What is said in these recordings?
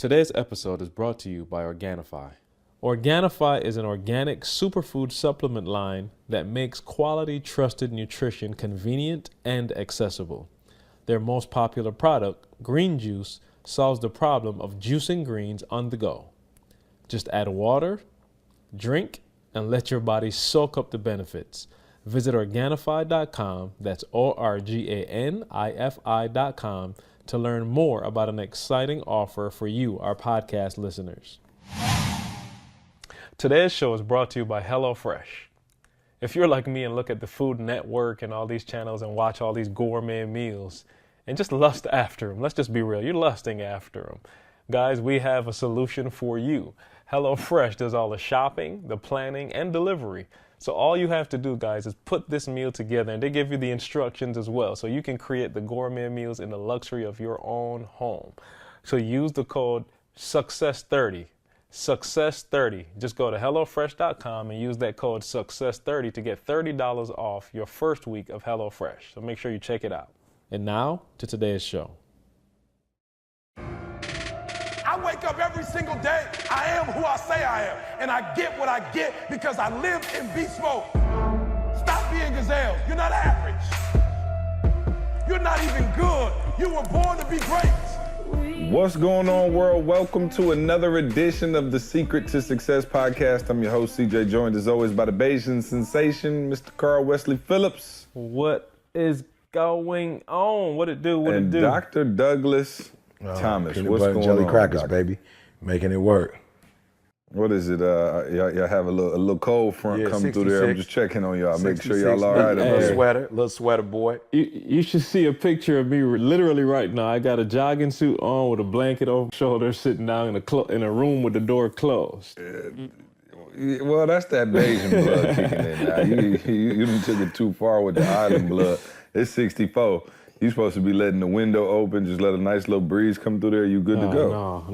Today's episode is brought to you by Organifi. Organifi is an organic superfood supplement line that makes quality, trusted nutrition convenient and accessible. Their most popular product, green juice, solves the problem of juicing greens on the go. Just add water, drink, and let your body soak up the benefits. Visit Organifi.com, that's Organifi.com, to learn more about an exciting offer for you, our podcast listeners. Today's show is brought to you by HelloFresh. If you're like me and look at the Food Network and all these channels and watch all these gourmet meals and just lust after them, let's just be real, you're lusting after them. Guys, we have a solution for you. HelloFresh does all the shopping, the planning, and delivery. So all you have to do, guys, is put this meal together, and they give you the instructions as well, so you can create the gourmet meals in the luxury of your own home. So use the code SUCCESS30. SUCCESS30. Just go to HelloFresh.com and use that code SUCCESS30 to get $30 off your first week of HelloFresh. So make sure you check it out. And now to today's show. I wake up every single day. I am who I say I am. And I get what I get because I live in beast mode. Stop being gazelles. You're not average. You're not even good. You were born to be great. What's going on, world? Welcome to another edition of the Secret to Success podcast. I'm your host, CJ, joined as always by the Bayesian sensation, Mr. Carl Wesley Phillips. What is going on? What it do? What and it do? Dr. Douglas Thomas. Peanut What's butter going and jelly on, crackers, Doctor? baby. Making it work. What is it? Y'all have a little cold front coming through there. I'm 66. just checking on y'all. Make sure 66. y'all all right. Little Hey. little sweater boy. You should see a picture of me literally right now. I got a jogging suit on with a blanket over my shoulder, sitting down in a room with the door closed. Well, that's that Bayesian blood kicking in now. You done took it too far with the island blood. It's 64. You're supposed to be letting the window open, just let a nice little breeze come through there. You good to go?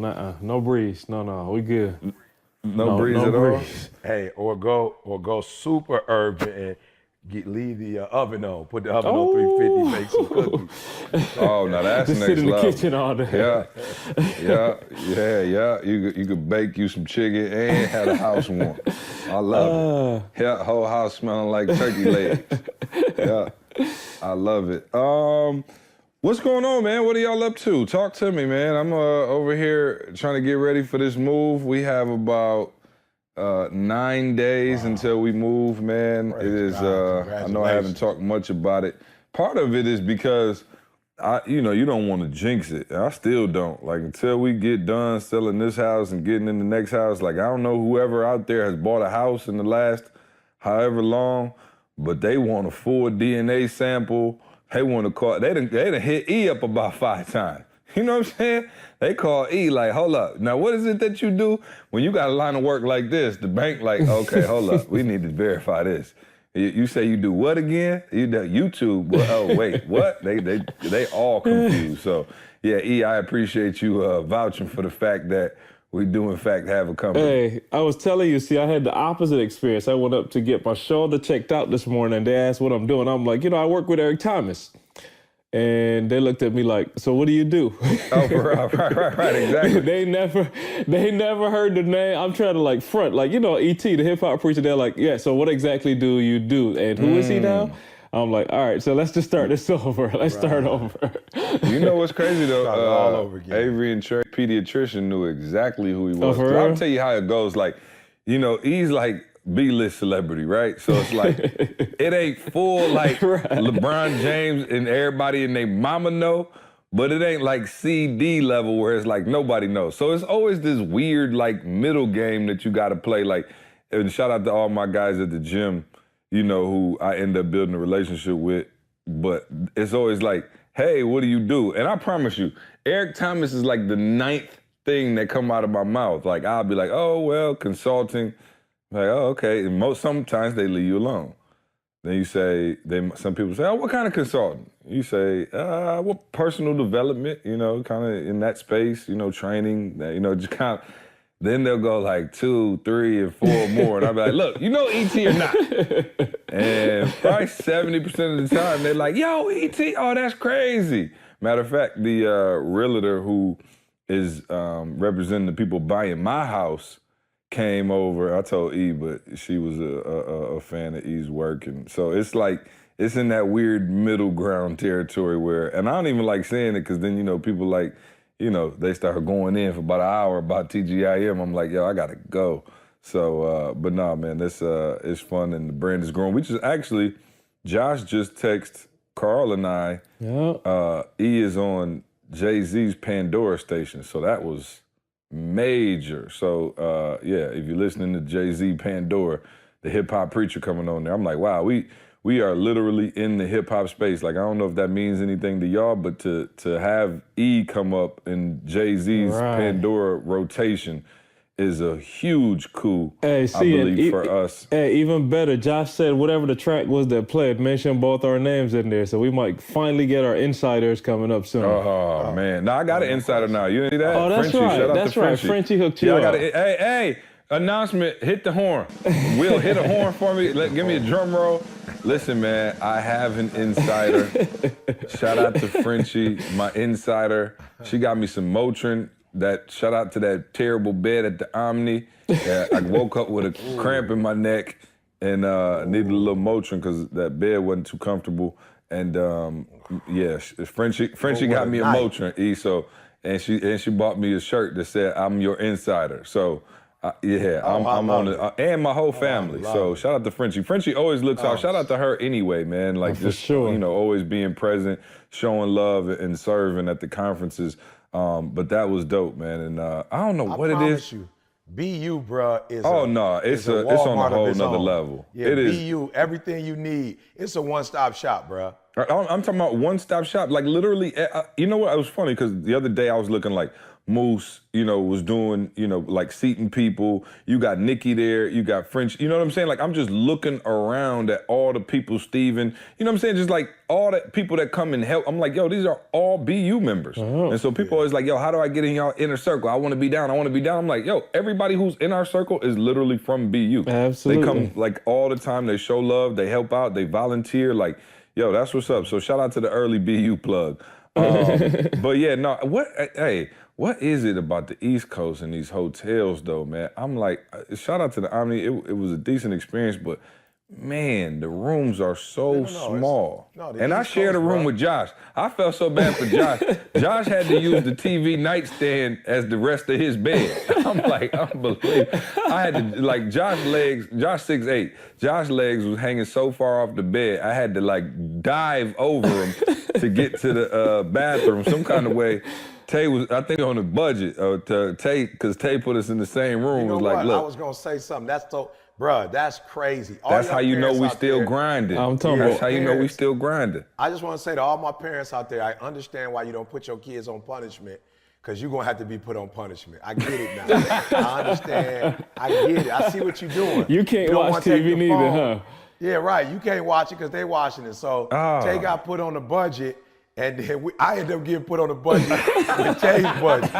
No breeze. No, we good. No breeze at all? Hey, or go super urban and leave the oven on. Put the oven on 350, make some cookies. Oh, now that's Just next sit in the level. kitchen all day. Yeah. You could bake you some chicken and have the house warm. I love it. Yeah, whole house smelling like turkey legs. Yeah, I love it. What's going on, man? What are y'all up to? Talk to me, man. I'm over here trying to get ready for this move. We have about 9 days until we move, man. Praise It is. God. I know I haven't talked much about it. Part of it is because you don't want to jinx it. I still don't. Like, until we get done selling this house and getting in the next house, like, I don't know whoever out there has bought a house in the last however long, but they want a full DNA sample. They want to call, they done hit E up about 5 times. You know what I'm saying? They call E like, hold up. Now, what is it that you do when you got a line of work like this? The bank like, okay, hold up. We need to verify this. You say you do what again? You do YouTube. Well, oh, wait, what? They all confused. So, yeah, E, I appreciate you vouching for the fact that we do, in fact, have a company. Hey, I was telling you, see, I had the opposite experience. I went up to get my shoulder checked out this morning, and they asked what I'm doing. I'm like, I work with Eric Thomas. And they looked at me like, so what do you do? Oh, right, exactly. They never heard the name. I'm trying to front, E.T., the hip hop preacher. They're like, yeah, so what exactly do you do? And who is he now? I'm like, all right, so let's just start this over. Let's start over. You know what's crazy though? All over again. Avery and Trey, pediatrician, knew exactly who he was. for So real? I'll tell you how it goes. He's like B-list celebrity, right? So it's like, it ain't full LeBron James and everybody and their mama know, but it ain't like CD level where it's like nobody knows. So it's always this weird middle game that you gotta play. And shout out to all my guys at the gym, who I end up building a relationship with. But it's always like, hey, what do you do? And I promise you, Eric Thomas is like the 9th thing that come out of my mouth. Like, I'll be like, oh, well, consulting. Like, oh, okay. And sometimes they leave you alone. Then you say, some people say, oh, what kind of consulting? You say, well, personal development, kind of in that space, training, just kind of. Then they'll go 2, 3, and 4 more. And I'll be like, look, E.T. or not? And probably 70% of the time, they're like, yo, E.T., oh, that's crazy. Matter of fact, the realtor who is representing the people buying my house came over. I told E, but she was a fan of E's work. And so it's like, it's in that weird middle ground territory where, and I don't even like saying it because then, you know, people like, you know, they start going in for about an hour about TGIM. I'm like, yo, I gotta go. So, but no, man, this it's fun and the brand is growing. We just actually, Josh just texted Carl and I. Yeah. E is on Jay-Z's Pandora station, so that was major. So, yeah, if you're listening to Jay-Z Pandora, the hip hop preacher coming on there, I'm like, wow, we are literally in the hip hop space. Like, I don't know if that means anything to y'all, but to have E come up in Jay-Z's Pandora rotation is a huge coup, Hey, I believe, for us. Hey, even better, Josh said whatever the track was that played, mention both our names in there, so we might finally get our insiders coming up soon. Oh, man. Now, I got an insider now. You see that? Oh, that's Frenchie, right. shout out That's to right. Frenchie. Frenchie hooked you Yeah, I up. got it. Hey, announcement, hit the horn. Will, hit a horn for me. Give me a drum roll. Listen, man, I have an insider. Shout out to Frenchie, my insider. She got me some Motrin. Shout out to that terrible bed at the Omni. I woke up with a cramp in my neck and needed a little Motrin because that bed wasn't too comfortable. And yeah, Frenchie got me a Motrin, E. So and she bought me a shirt that said "I'm your insider." So yeah, I'm on it, and my whole family. So shout out to Frenchie. Frenchie always looks out. Shout out to her anyway, man. Like for just sure. you know, always being present, showing love and serving at the conferences. But that was dope, man. And I don't know what it is. You, BU, bro, is it's on a whole nother level. Yeah, it is. BU, everything you need. It's a one-stop shop, bro. I'm talking about one-stop shop. Like literally, you know what? It was funny because the other day I was looking like Moose, you know, was doing, you know, like seating people. You got Nikki there. You got French. You know what I'm saying? Like I'm just looking around at all the people, Steven. You know what I'm saying? Just like all the people that come and help. I'm like, yo, these are all BU members. And so people always like, yo, how do I get in y'all inner circle? I want to be down. I want to be down. I'm like, yo, everybody who's in our circle is literally from BU. Absolutely. They come like all the time. They show love. They help out. They volunteer. Like, yo, that's what's up. So shout out to the early BU plug. But yeah, no, what is it about the East Coast and these hotels though, man? I'm like, shout out to the Omni. It was a decent experience, but man, the rooms are so small. And I shared a room with Josh. I felt so bad for Josh. Josh had to use the TV nightstand as the rest of his bed. I'm like, unbelievable. I had to, like, Josh 6'8". Josh legs was hanging so far off the bed, I had to like dive over him to get to the bathroom some kind of way. Tay was, I think, on a budget. Tay, because Tay put us in the same room. You know was like, what? look. I was gonna say something. Bruh, that's crazy. That's how you know we still grinding. I'm talking That's about how you know we still grinding. I just want to say to all my parents out there, I understand why you don't put your kids on punishment, because you're going to have to be put on punishment. I get it now. I understand. I get it. I see what you're doing. You can't don't watch wanna take TV the neither, phone. huh? Yeah, right. You can't watch it because they watching it. So Tay got put on the budget, and then I ended up getting put on the budget with Tay's budget.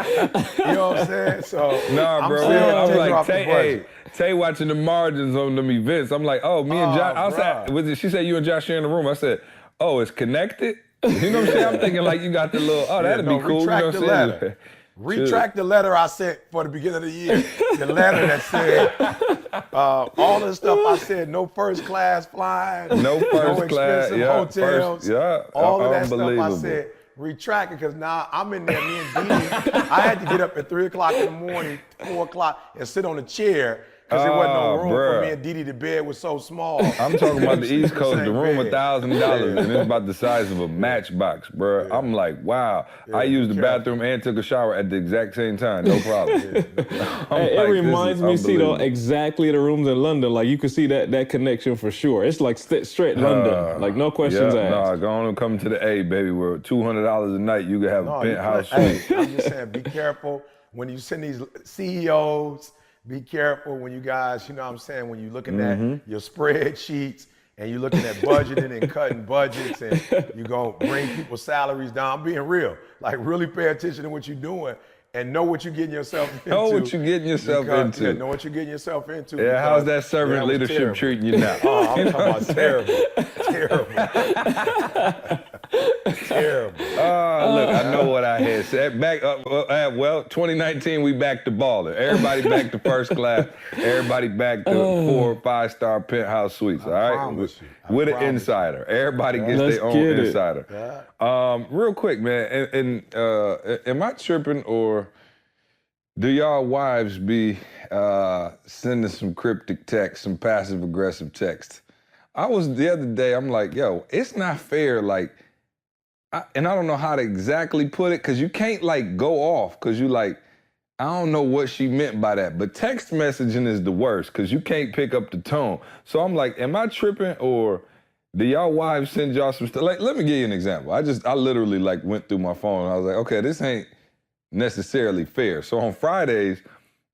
You know what I'm saying? So Nah, bro. I'm like, Tay watching the margins on them events. I'm like, oh, me and Josh. Outside, she said you and Josh sharing the room. I said, oh, it's connected? You know what I'm saying? I'm thinking like you got the little, that'd be cool. Retract you know the what I'm letter. Retract the letter I sent for the beginning of the year. The letter that said all the stuff I said, no first class flying, no first class, hotels, all of that stuff I unbelievable. said. Retract it, because now I'm in there, me and Dee. I had to get up at 3 o'clock in the morning, 4 o'clock, and sit on a chair because there wasn't no room for me and Dee. The bed was so small. I'm talking about the East Coast, the room $1,000, and it's about the size of a matchbox, bro. Yeah. I'm like, wow. I used the bathroom and took a shower at the exact same time, no problem. It reminds me, see, exactly the rooms in London. Like you can see that connection for sure. It's like straight London, like no questions asked. Nah, go on and come to the A, baby, where $200 a night you can have a penthouse suite. I'm just saying, be careful when you send these CEOs. Be careful when you guys, you know what I'm saying, when you're looking at your spreadsheets and you're looking at budgeting and cutting budgets and you're going to bring people's salaries down. I'm being real. Like, really pay attention to what you're doing and know what you're getting yourself into. Know what you're getting yourself into. Yeah, know what you're getting yourself into. Yeah, how's that servant leadership treating you now? Oh, I'm talking about terrible. Terrible. Terrible. Look, I know what I had said. Well, 2019, we back to balling. Everybody back to first class. Everybody back to 4 or 5-star penthouse suites, all right? With an insider. Everybody gets their own insider. Real quick, man, am I tripping, or do y'all wives be sending some cryptic text, some passive-aggressive text? The other day, I'm like, yo, it's not fair, like, and I don't know how to exactly put it, because you can't, like, go off, because you, like, I don't know what she meant by that, but text messaging is the worst, because you can't pick up the tone. So I'm like, am I tripping, or do y'all wives send y'all some stuff? Like, let me give you an example. I literally, like, went through my phone, and I was like, okay, this ain't necessarily fair. So on Fridays,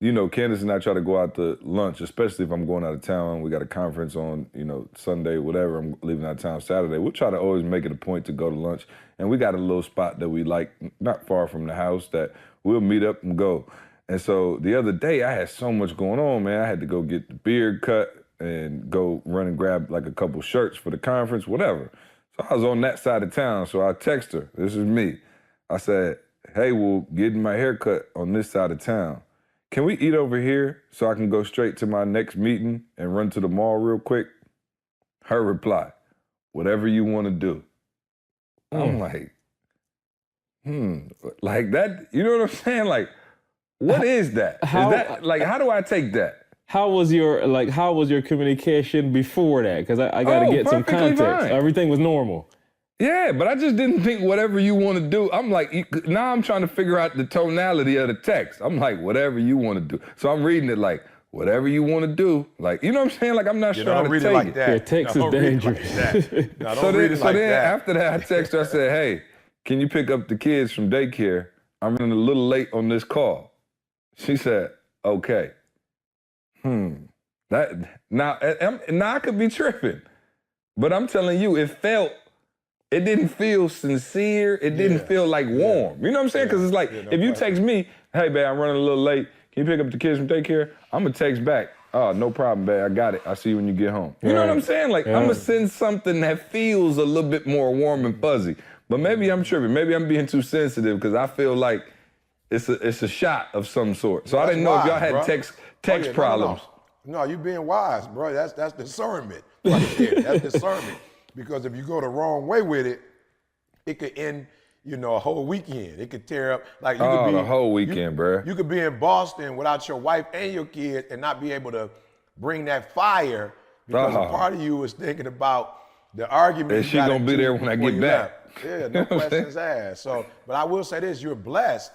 you know, Candace and I try to go out to lunch, especially if I'm going out of town. We got a conference on, you know, Sunday, whatever. I'm leaving out of town Saturday. We'll try to always make it a point to go to lunch. And we got a little spot that we like, not far from the house, that we'll meet up and go. And so the other day, I had so much going on, man. I had to go get the beard cut and go run and grab like a couple shirts for the conference, whatever. So I was on that side of town. So I text her, this is me. I said, hey, well, getting my hair cut on this side of town. Can we eat over here so I can go straight to my next meeting and run to the mall real quick? Her reply, whatever you want to do. I'm like, like that, you know what I'm saying? Like, what is that? Is that, like, how do I take that? How was your communication before that? Because I got to get some context. Fine. Everything was normal. Yeah, but I just didn't think whatever you want to do. I'm like, now I'm trying to figure out the tonality of the text. I'm like, whatever you want to do. So I'm reading it like, whatever you want to do. Like, you know what I'm saying? Like, I'm not sure how to take it. Like that. Yeah, text is dangerous. So then after that, I texted her, I said, hey, can you pick up the kids from daycare? I'm running a little late on this call. She said, okay. Now I could be tripping, but I'm telling you, it didn't feel sincere. It didn't feel like warm. You know what I'm saying? Because it's like, if you text me, hey, babe, I'm running a little late. Can you pick up the kids from daycare? I'm going to text back. Oh, no problem, babe. I got it. I'll see you when you get home. You know what I'm saying? Like, I'm going to send something that feels a little bit more warm and fuzzy. But maybe I'm tripping. Maybe I'm being too sensitive because I feel like it's a shot of some sort. So I didn't know if y'all had text problems. No, you being wise, bro. That's discernment right there. That's discernment. Because if you go the wrong way with it, it could end, you know, a whole weekend. It could tear up. Like you could be the whole weekend, bro. You could be in Boston without your wife and your kid and not be able to bring that fire because a part of you is thinking about the argument. Is she gonna be there when I get back? Yeah, no questions asked. So, but I will say this: you're blessed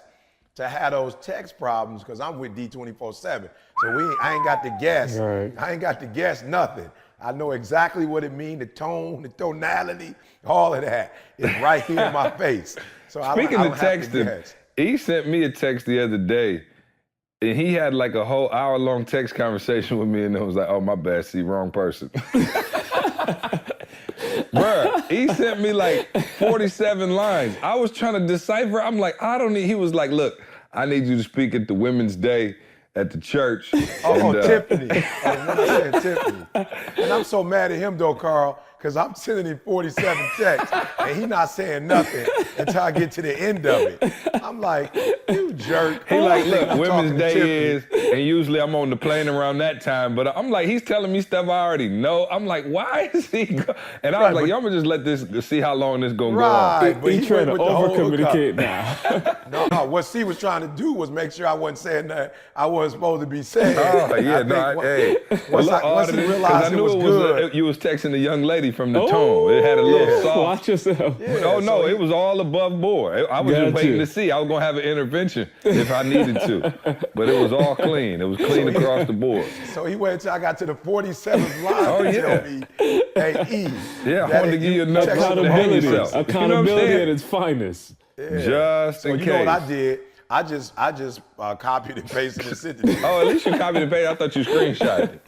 to have those text problems because I'm with D 24/7. So I ain't got to guess. Right. I ain't got to guess nothing. I know exactly what it means, the tone, the tonality, all of that is right here in my face. So Speaking of texting, he sent me a text the other day, and he had like a whole hour-long text conversation with me, and it was like, oh, my bad, see, wrong person. Bruh, he sent me like 47 lines. I was trying to decipher. I'm like, he was like, look, I need you to speak at the Women's Day at the church. Tiffany. Tiffany. And I'm so mad at him though, Carl, because I'm sending him 47 texts and he's not saying nothing until I get to the end of it. I'm like, you jerk. He like, look, Women's Day is, and usually I'm on the plane around that time, but I'm like, he's telling me stuff I already know. I'm like, why is he And I was like, y'all gonna just let this, see how long this gonna go on. But he trying to over-communicate now. No, what C was trying to do was make sure I wasn't saying that I wasn't supposed to be saying. Oh, yeah, Once he realized it was good. You was texting the young lady from the tone. It had a little soft. Watch yourself. Yeah, no, it was all above board. I was just waiting to see. I was going to have an intervention if I needed to. But it was all clean. It was clean across the board. So he waited until I got to the 47th line to tell me, hey, E. Yeah, I wanted to give you enough accountability. yourself. Accountability at its finest. Yeah. Just in case. You know what I did? I just copied and pasted and sent it to you. Oh, at least you copied and pasted. I thought you screenshot it.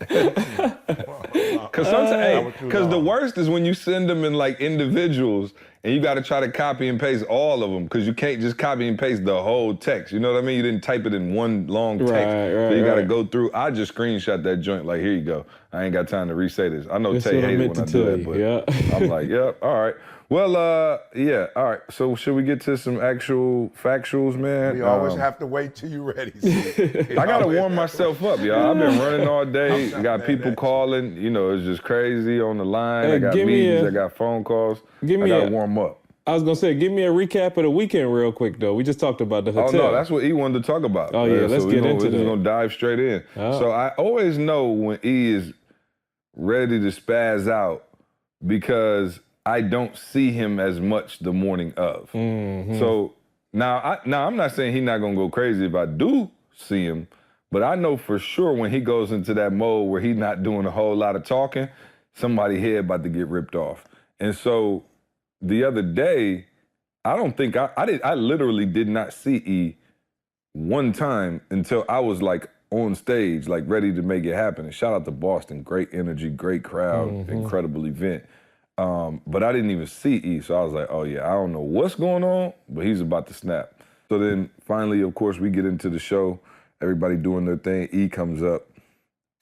Because the worst is when you send them in like individuals and you got to try to copy and paste all of them because you can't just copy and paste the whole text. You know what I mean? You didn't type it in one long text. So you got to go through. I just screenshot that joint like, here you go. I ain't got time to re-say this. I know Tay hated when I do that, but I'm like, yep, all right. Well, yeah. All right. So should we get to some actual factuals, man? We always have to wait till you're ready. I gotta warm myself up, y'all. I've been running all day. Got people calling. You know, it's just crazy on the line. I got meetings. I got phone calls. I gotta warm up. I was gonna say, give me a recap of the weekend real quick, though. We just talked about the hotel. Oh no, that's what E wanted to talk about. Oh yeah, let's get into that. We're just gonna dive straight in. Oh. So I always know when E is ready to spaz out because I don't see him as much the morning of. Mm-hmm. So now I'm not saying he's not gonna go crazy if I do see him, but I know for sure when he goes into that mode where he's not doing a whole lot of talking, somebody's head about to get ripped off. And so the other day, I don't think I literally did not see E one time until I was like on stage, like ready to make it happen. And shout out to Boston, great energy, great crowd, incredible event. But I didn't even see E, so I was like, oh yeah, I don't know what's going on, but he's about to snap. So then finally, of course, we get into the show, everybody doing their thing, E comes up,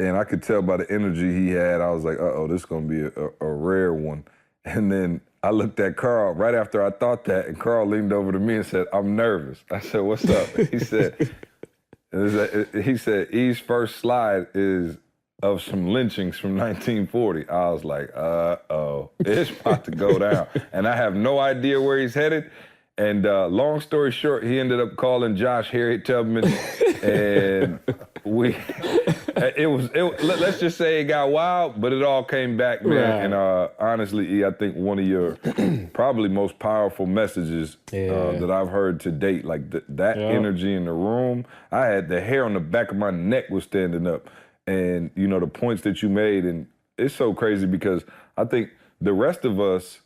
and I could tell by the energy he had, I was like, uh-oh, this is gonna be a rare one. And then I looked at Carl right after I thought that, and Carl leaned over to me and said, I'm nervous. I said, what's up? He said, E's first slide is of some lynchings from 1940. I was like, uh-oh, it's about to go down. And I have no idea where he's headed. And long story short, he ended up calling Josh Harriet Tubman, and let's just say it got wild, but it all came back, man. Right. And honestly, E, I think one of your probably most powerful messages that I've heard to date, like that energy in the room, I had the hair on the back of my neck was standing up. And, you know, the points that you made, and it's so crazy because I think the rest of us,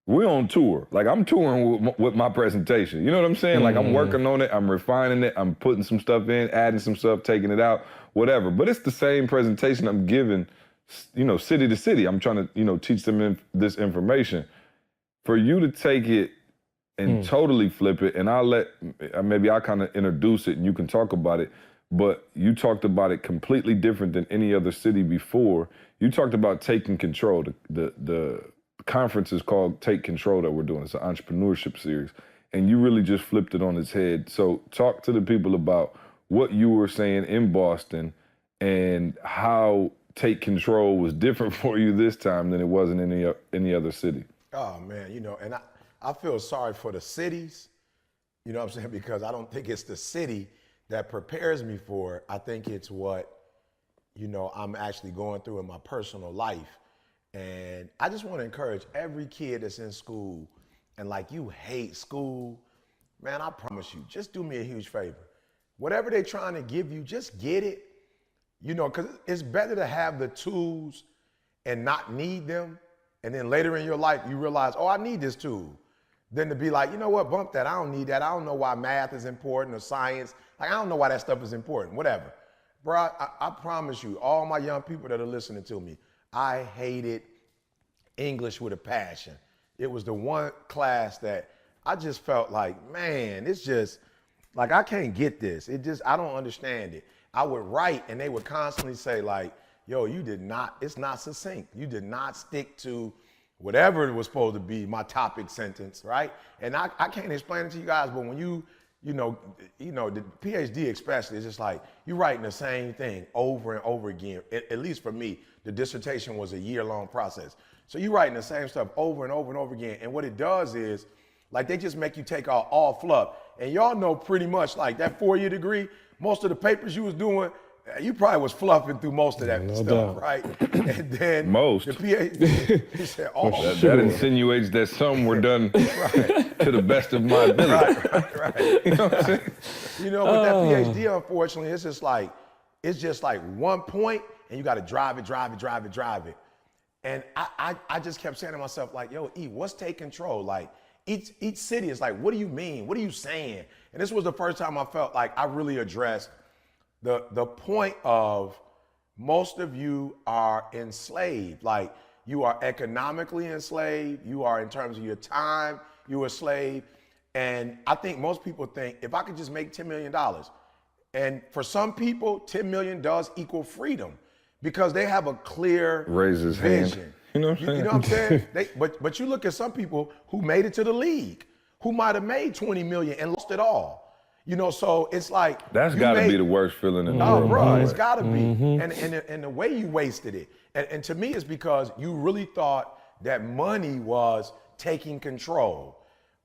we're on tour. Like, I'm touring with my presentation. You know what I'm saying? Like, I'm working on it, I'm refining it, I'm putting some stuff in, adding some stuff, taking it out, whatever. But it's the same presentation I'm giving, you know, city to city. I'm trying to, you know, teach them this information. For you to take it and totally flip it, and maybe I'll kind of introduce it and you can talk about it, but you talked about it completely different than any other city before. You talked about taking control. The conference is called Take Control that we're doing. It's an entrepreneurship series. And you really just flipped it on its head. So talk to the people about what you were saying in Boston and how Take Control was different for you this time than it was in any other city. Oh, man, you know, and I feel sorry for the cities, you know what I'm saying, because I don't think it's the city that prepares me for it. I think it's what, you know, I'm actually going through in my personal life. And I just want to encourage every kid that's in school and like you hate school, man, I promise you, just do me a huge favor. Whatever they're trying to give you, just get it. You know, because it's better to have the tools and not need them. And then later in your life, you realize, oh, I need this tool. Than to be like, you know what, bump that. I don't need that. I don't know why math is important or science. Like, I don't know why that stuff is important, whatever. Bro, I promise you, all my young people that are listening to me, I hated English with a passion. It was the one class that I just felt like, man, it's just, like, I can't get this. I don't understand it. I would write and they would constantly say like, yo, it's not succinct. You did not stick to whatever it was supposed to be, my topic sentence, right? And I can't explain it to you guys, but when you know, the PH.D. especially, it's just like, you writing the same thing over and over again. At least for me, the dissertation was a year-long process. So you writing the same stuff over and over and over again. And what it does is, like, they just make you take out all fluff. And y'all know pretty much, like, that 4-year degree, most of the papers you was doing, you probably was fluffing through most of that stuff, right? And then most. The PhD, he said, that insinuates that some were done to the best of my ability. Right. You know what I'm saying? You know, with that PhD, unfortunately, it's just like one point, and you got to drive it. And I just kept saying to myself, like, yo, E, what's take control? Like, each city is like, what do you mean? What are you saying? And this was the first time I felt like I really addressed the point of most of you are enslaved. Like, you are economically enslaved. You are, in terms of your time, you are a slave. And I think most people think, if I could just make $10 million, and for some people, $10 million does equal freedom because they have a clear vision. You know what I'm saying? You know what I'm saying? But you look at some people who made it to the league, who might have made 20 million and lost it all. You know, so it's like That's got to be the worst feeling in the oh, world. bro, it's got to be. And the way you wasted it, and to me, it's because you really thought that money was taking control.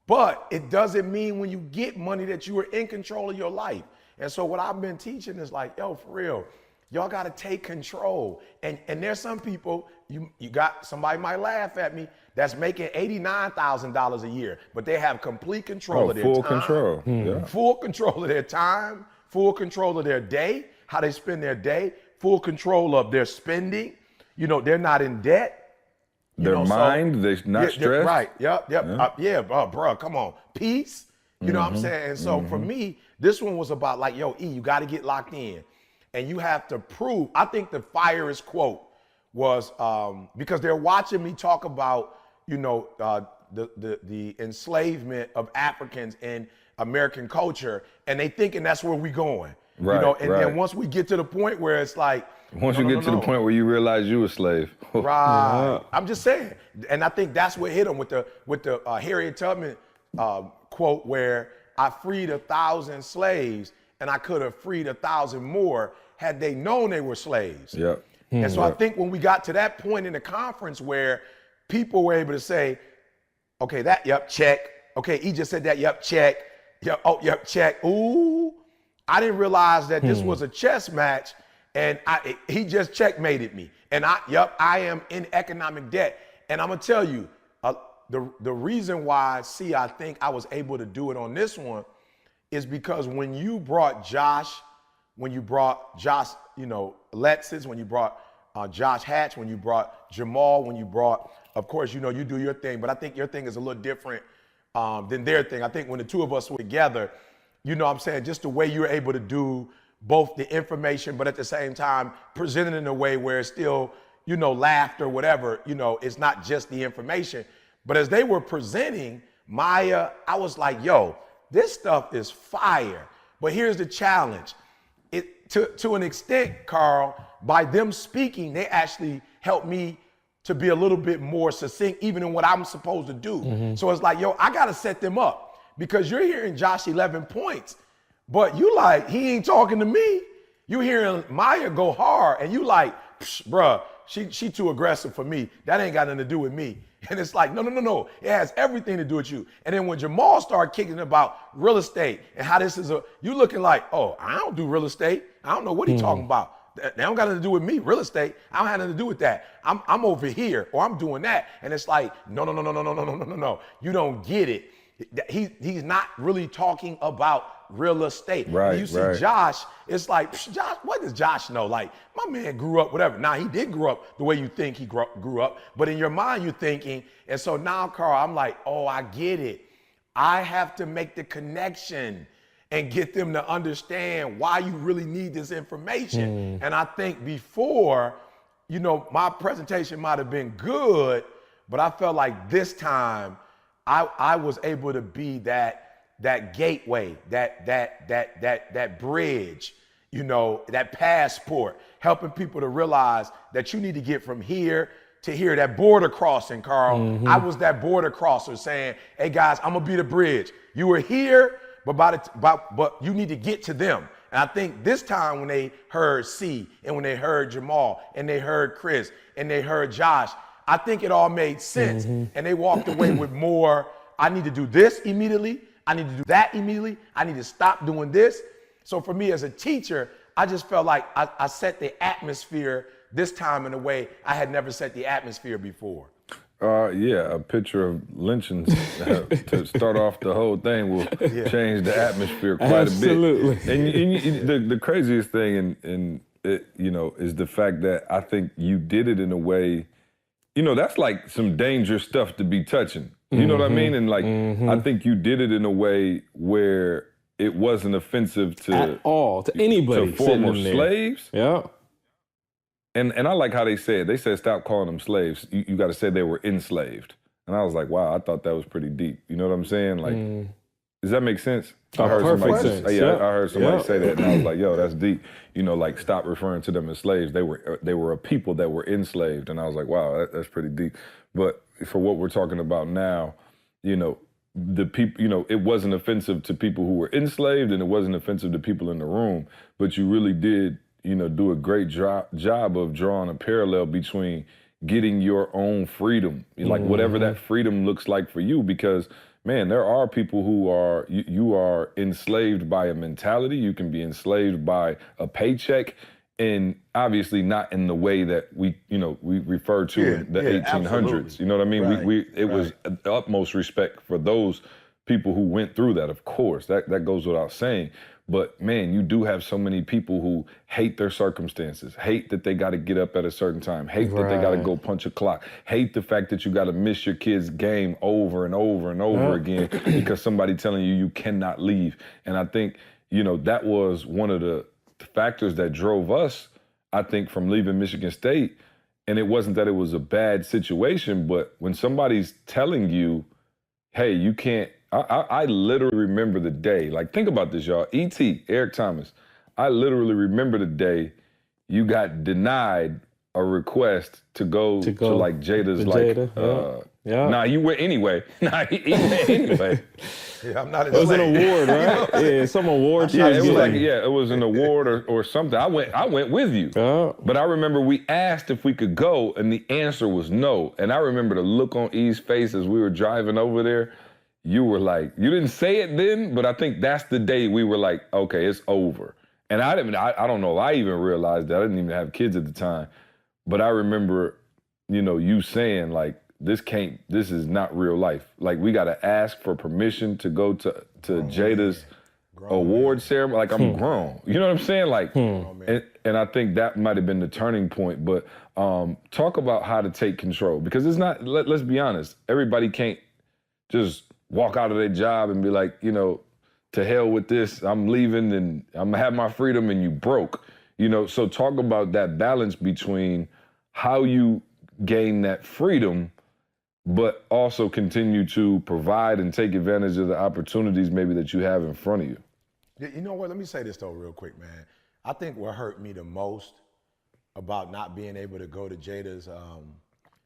But it doesn't mean when you get money that you are in control of your life. And so what I've been teaching is like, yo, for real, y'all got to take control. And there's some people, you got, somebody might laugh at me, that's making $89,000 a year, but they have complete control of their full time. control. Yeah. Full control of their time, full control of their day, how they spend their day, full control of their spending. You know, they're not in debt. Their mind, they're not stressed. Right, yep. Bro, come on. Peace, you know what I'm saying? And so for me, this one was about like, yo, E, you got to get locked in. And you have to prove, I think the firest quote was, because they're watching me talk about, you know, the enslavement of Africans in American culture, and they thinking that's where we going. Right, you know, and then once we get to the point where it's like, once you get to the point where you realize you a slave. Right. I'm just saying. And I think that's what hit him with the Harriet Tubman quote where I freed 1,000 slaves and I could have freed 1,000 more had they known they were slaves. Yep. And so I think when we got to that point in the conference where people were able to say, okay, that, yep, check. Okay, he just said that, yep, check. Yep, oh, yep, check. Ooh, I didn't realize that this was a chess match. And he just checkmated me. And I am in economic debt. And I'm gonna tell you, the reason why, I think I was able to do it on this one is because when you brought Josh, you know, Lexus, when you brought Josh Hatch, when you brought Jamal, when you brought, of course, you know, you do your thing, but I think your thing is a little different than their thing. I think when the two of us were together, you know what I'm saying, just the way you're able to do both the information, but at the same time, present it in a way where it's still, you know, laughter, whatever, you know, it's not just the information. But as they were presenting Maya, I was like, yo, this stuff is fire. But here's the challenge. To an extent, Carl, by them speaking, they actually helped me to be a little bit more succinct, even in what I'm supposed to do. So it's like, yo, I got to set them up because you're hearing Josh 11 points. But you like, he ain't talking to me. You hearing Maya go hard and you like, bruh, she too aggressive for me. That ain't got nothing to do with me. And it's like, no. It has everything to do with you. And then when Jamal started kicking about real estate and how this is you looking like, oh, I don't do real estate. I don't know what he talking about. That don't got nothing to do with me, real estate. I don't have nothing to do with that. I'm over here or I'm doing that. And it's like, no. You don't get it. He's not really talking about real estate. Right, when you see Josh, it's like, Josh, what does Josh know? Like, my man grew up, whatever. Now, he did grow up the way you think he grew up, but in your mind, you're thinking, and so now, Carl, I'm like, oh, I get it. I have to make the connection and get them to understand why you really need this information. And I think before, you know, my presentation might have been good, but I felt like this time I was able to be that gateway, that bridge, you know, that passport, helping people to realize that you need to get from here to here, that border crossing, Carl. I was that border crosser saying, hey guys, I'm gonna be the bridge. You were here, but you need to get to them. And I think this time when they heard C and when they heard Jamal and they heard Chris and they heard Josh, I think it all made sense. And they walked away with more, I need to do this immediately. I need to do that immediately. I need to stop doing this. So for me as a teacher, I just felt like I set the atmosphere this time in a way I had never set the atmosphere before. Yeah, a picture of lynchings to start off the whole thing will change the atmosphere quite Absolutely. a bit. And the craziest thing, you know, is the fact that I think you did it in a way, you know, that's like some dangerous stuff to be touching. You know what I mean? And like, I think you did it in a way where it wasn't offensive to at all to anybody, to former slaves. Yeah. And I like how they said stop calling them slaves. You got to say they were enslaved. And I was like, wow, I thought that was pretty deep. You know what I'm saying? Like, Does that make sense? Perfect sense. I heard somebody say that, and I was like, "Yo, that's deep." You know, like stop referring to them as slaves. They were a people that were enslaved, and I was like, "Wow, that's pretty deep." But for what we're talking about now, you know, the people, you know, it wasn't offensive to people who were enslaved, and it wasn't offensive to people in the room. But you really did, you know, do a great job of drawing a parallel between getting your own freedom, like whatever that freedom looks like for you, because man, there are people who are, you are enslaved by a mentality. You can be enslaved by a paycheck, and obviously not in the way that we refer to in the 1800s. Absolutely. You know what I mean? Right, It was the utmost respect for those people who went through that, of course. That goes without saying. But man, you do have so many people who hate their circumstances, hate that they got to get up at a certain time, hate that they got to go punch a clock, hate the fact that you got to miss your kid's game over and over and over again because somebody telling you cannot leave. And I think, you know, that was one of the factors that drove us, I think, from leaving Michigan State. And it wasn't that it was a bad situation, but when somebody's telling you, hey, you can't, I literally remember the day, like think about this, y'all, E.T., Eric Thomas, I literally remember the day you got denied a request to go to like Jada's like, nah, you went anyway. Nah, he went anyway. Yeah, I'm not. It was an award, right? Yeah, some award. It was like, it was an award or something. I went with you. But I remember we asked if we could go, and the answer was no. And I remember the look on E's face as we were driving over there. You were like, you didn't say it then, but I think that's the day we were like, okay, it's over. And I don't know if I even realized that. I didn't even have kids at the time. But I remember, you know, you saying like, this is not real life. Like, we got to ask for permission to go to Jada's award ceremony. Like, I'm grown. You know what I'm saying? Like, and I think that might have been the turning point. But talk about how to take control, because it's not, let's be honest, everybody can't just walk out of their job and be like, you know, to hell with this, I'm leaving and I'm gonna have my freedom, and you broke. You know, so talk about that balance between how you gain that freedom, but also continue to provide and take advantage of the opportunities maybe that you have in front of you. You know what? Let me say this though real quick, man. I think what hurt me the most about not being able to go to Jada's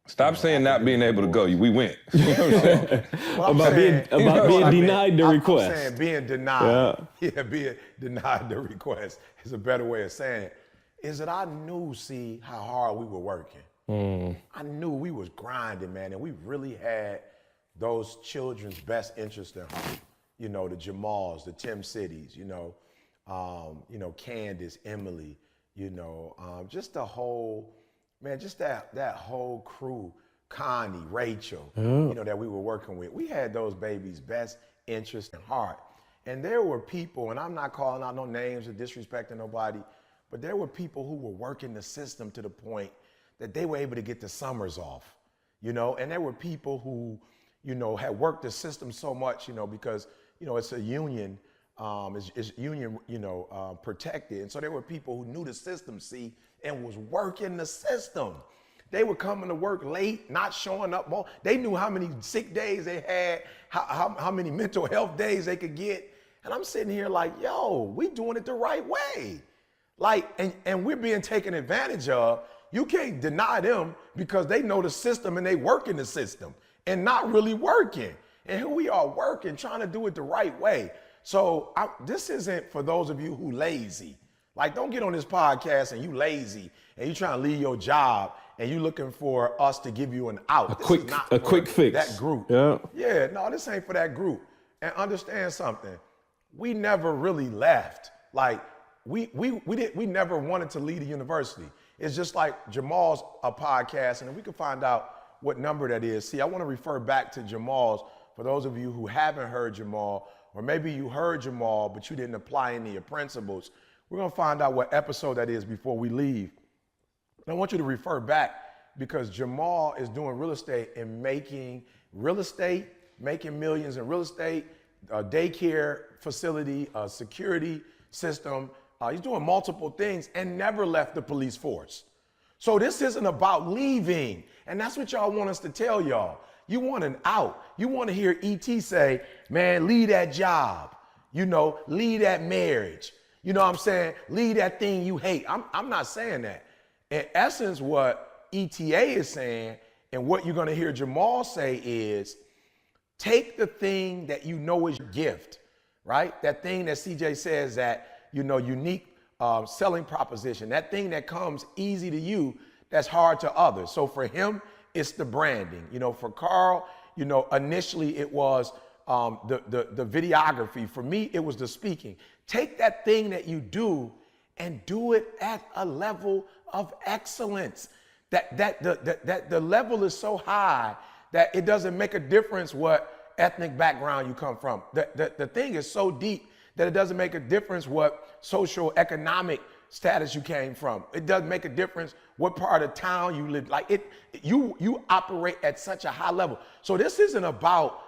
Stop saying not being able to go. We went. About being denied the request. I'm saying being denied. Yeah, being denied the request is a better way of saying it. Is that I knew, how hard we were working. I knew we was grinding, man, and we really had those children's best interest in heart. You know, the Jamals, the Tim Cities, Candace, Emily, just the whole, man, just that whole crew, Connie, Rachel, that we were working with. We had those babies' best interest in heart. And there were people, and I'm not calling out no names or disrespecting nobody, but there were people who were working the system to the point that they were able to get the summers off, and there were people who, had worked the system so much, because, it's a union, it's union, protected. And so there were people who knew the system, and was working the system. They were coming to work late, not showing up more. They knew how many sick days they had, how many mental health days they could get. And I'm sitting here like, yo, we doing it the right way. Like, and we're being taken advantage of. You can't deny them because they know the system and they work in the system and not really working. And here we are working, trying to do it the right way. So this isn't for those of you who lazy. Like, don't get on this podcast and you lazy and you trying to leave your job and you looking for us to give you an out. A quick fix. That group. Yeah, no, this ain't for that group. And understand something. We never really left. Like, we never wanted to leave the university. It's just like Jamal's podcast, and we can find out what number that is. See, I want to refer back to Jamal's for those of you who haven't heard Jamal, or maybe you heard Jamal, but you didn't apply any of your principles. We're going to find out what episode that is before we leave. And I want you to refer back because Jamal is doing real estate and making millions in real estate, a daycare facility, a security system. He's doing multiple things and never left the police force. So this isn't about leaving. And that's what y'all want us to tell y'all. You want an out. You want to hear E.T. say, man, leave that job. You know, leave that marriage. You know what I'm saying? Leave that thing you hate. I'm not saying that. In essence, what ETA is saying and what you're going to hear Jamal say is take the thing that you know is your gift, right? That thing that CJ says that, you know, unique selling proposition, that thing that comes easy to you that's hard to others. So for him, it's the branding. You know, for Carl, you know, initially it was the videography. For me, it was the speaking. Take that thing that you do and do it at a level of excellence. That the level is so high that it doesn't make a difference what ethnic background you come from. The thing is so deep that it doesn't make a difference what social economic status you came from. It doesn't make a difference what part of town you live. Like you operate at such a high level. So this isn't about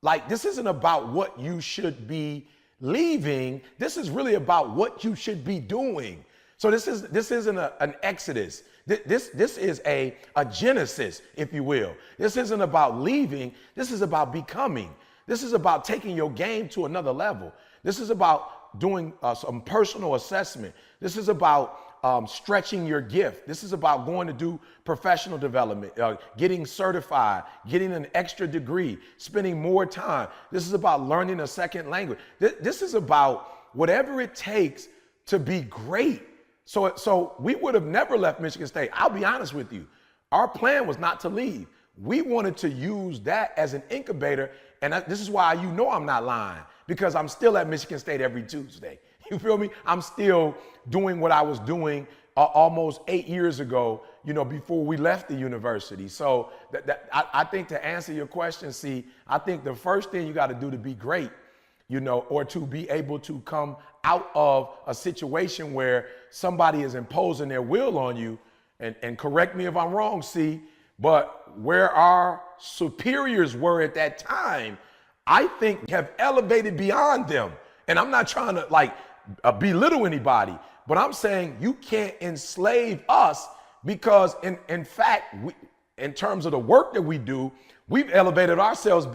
what you should be leaving. This is really about what you should be doing. So this isn't an exodus. This is a genesis, if you will. This isn't about leaving. This is about becoming. This is about taking your game to another level. This is about doing some personal assessment. This is about stretching your gift. This is about going to do professional development, getting certified, getting an extra degree, spending more time. This is about learning a second language. This is about whatever it takes to be great. So we would have never left Michigan State. I'll be honest with you. Our plan was not to leave. We wanted to use that as an incubator. And this is why you know I'm not lying, because I'm still at Michigan State every Tuesday. You feel me? I'm still doing what I was doing almost 8 years ago, you know, before we left the university. So I think to answer your question, see, I think the first thing you got to do to be great, you know, or to be able to come out of a situation where somebody is imposing their will on you, and correct me if I'm wrong, see, but where our superiors were at that time, I think have elevated beyond them. And I'm not trying to like belittle anybody, but I'm saying you can't enslave us, because in fact, in terms of the work that we do, we've elevated ourselves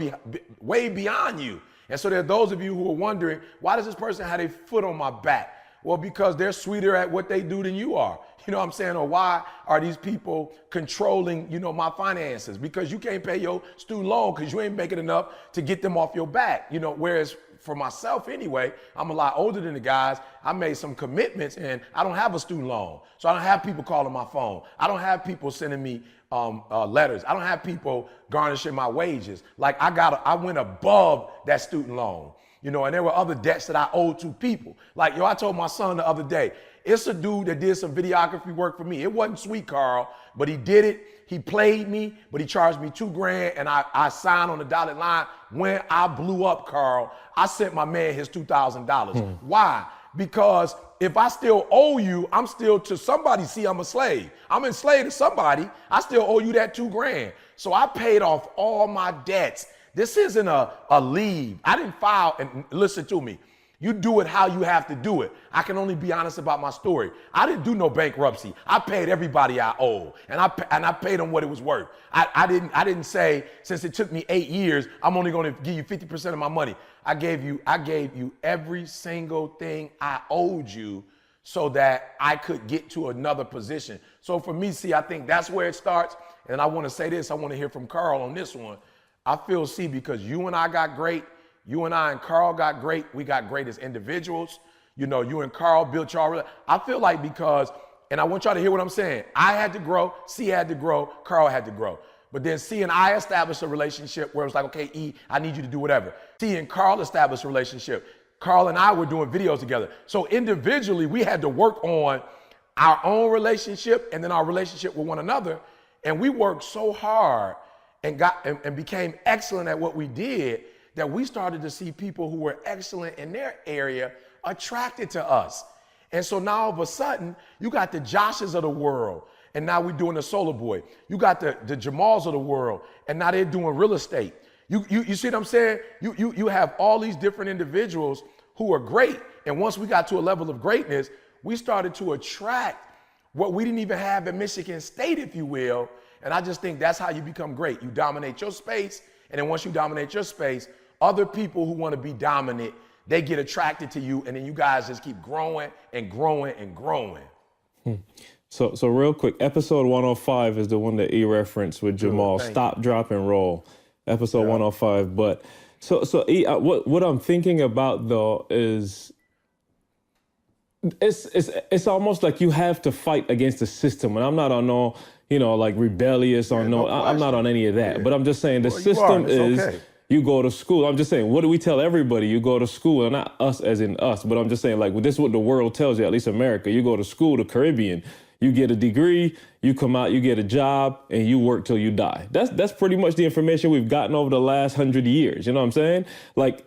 way beyond you. And so there are those of you who are wondering, why does this person have a foot on my back? Well, because they're sweeter at what they do than you are. You know what I'm saying? Or why are these people controlling, you know, my finances? Because you can't pay your student loan because you ain't making enough to get them off your back. You know, whereas for myself anyway, I'm a lot older than the guys. I made some commitments and I don't have a student loan. So I don't have people calling my phone. I don't have people sending me letters. I don't have people garnishing my wages. Like I went above that student loan. You know, and there were other debts that I owed to people. Like, I told my son the other day, it's a dude that did some videography work for me. It wasn't sweet, Carl, but he did it. He played me, but he charged me $2,000, and I signed on the dotted line. When I blew up, Carl, I sent my man his $2,000. Why? Because if I still owe you, I'm still to somebody. See, I'm a slave. I'm enslaved to somebody. I still owe you that $2,000. So I paid off all my debts. This isn't a leave. I didn't file, and listen to me. You do it how you have to do it. I can only be honest about my story. I didn't do no bankruptcy. I paid everybody I owe, and I paid them what it was worth. I didn't say, since it took me 8 years, I'm only going to give you 50% of my money. I gave you every single thing I owed you so that I could get to another position. So for me, see, I think that's where it starts. And I want to say this. I want to hear from Carl on this one. I feel, see, because you and I got great, you and I and Carl got great, we got great as individuals. You know, you and Carl built y'all. I feel like because, and I want y'all to hear what I'm saying, I had to grow, C had to grow, Carl had to grow. But then C and I established a relationship where it was like, okay, E, I need you to do whatever. C and Carl established a relationship. Carl and I were doing videos together. So individually, we had to work on our own relationship and then our relationship with one another. And we worked so hard and became excellent at what we did, that we started to see people who were excellent in their area attracted to us. And so now all of a sudden, you got the Joshes of the world, and now we're doing the Solar Boy. You got the Jamals of the world, and now they're doing real estate. You see what I'm saying? You have all these different individuals who are great. And once we got to a level of greatness, we started to attract what we didn't even have at Michigan State, if you will. And I just think that's how you become great. You dominate your space, and then once you dominate your space, other people who want to be dominant, they get attracted to you, and then you guys just keep growing and growing and growing. So real quick, episode 105 is the one that E referenced with Jamal. Stop, drop, and roll. Episode 105. But so E, what I'm thinking about though is it's almost like you have to fight against the system. And I'm not on no, like rebellious or I'm not on any of that. But I'm just saying the system is. Okay. You go to school. I'm just saying, what do we tell everybody? You go to school, and not us as in us, but I'm just saying, like, this is what the world tells you, at least America. You go to school, the Caribbean, you get a degree, you come out, you get a job, and you work till you die. That's pretty much the information we've gotten over the last 100 years. You know what I'm saying? Like,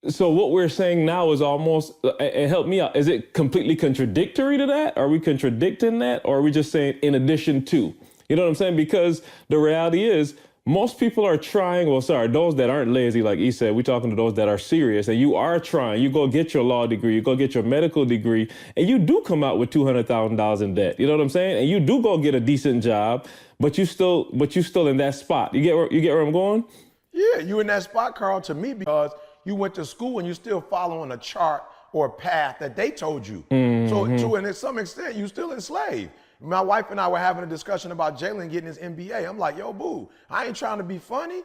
so what we're saying now is almost, and help me out, is it completely contradictory to that? Are we contradicting that? Or are we just saying in addition to? You know what I'm saying? Because the reality is, most people are trying, those that aren't lazy, like he said, we're talking to those that are serious, and you are trying. You go get your law degree, you go get your medical degree, and you do come out with $200,000 in debt. You know what I'm saying? And you do go get a decent job, but you still in that spot. You get where I'm going? Yeah, you in that spot, Carl, to me, because you went to school and you're still following a chart or a path that they told you. Mm-hmm. So to some extent, you still enslaved. My wife and I were having a discussion about Jalen getting his MBA. I'm like, yo, boo, I ain't trying to be funny,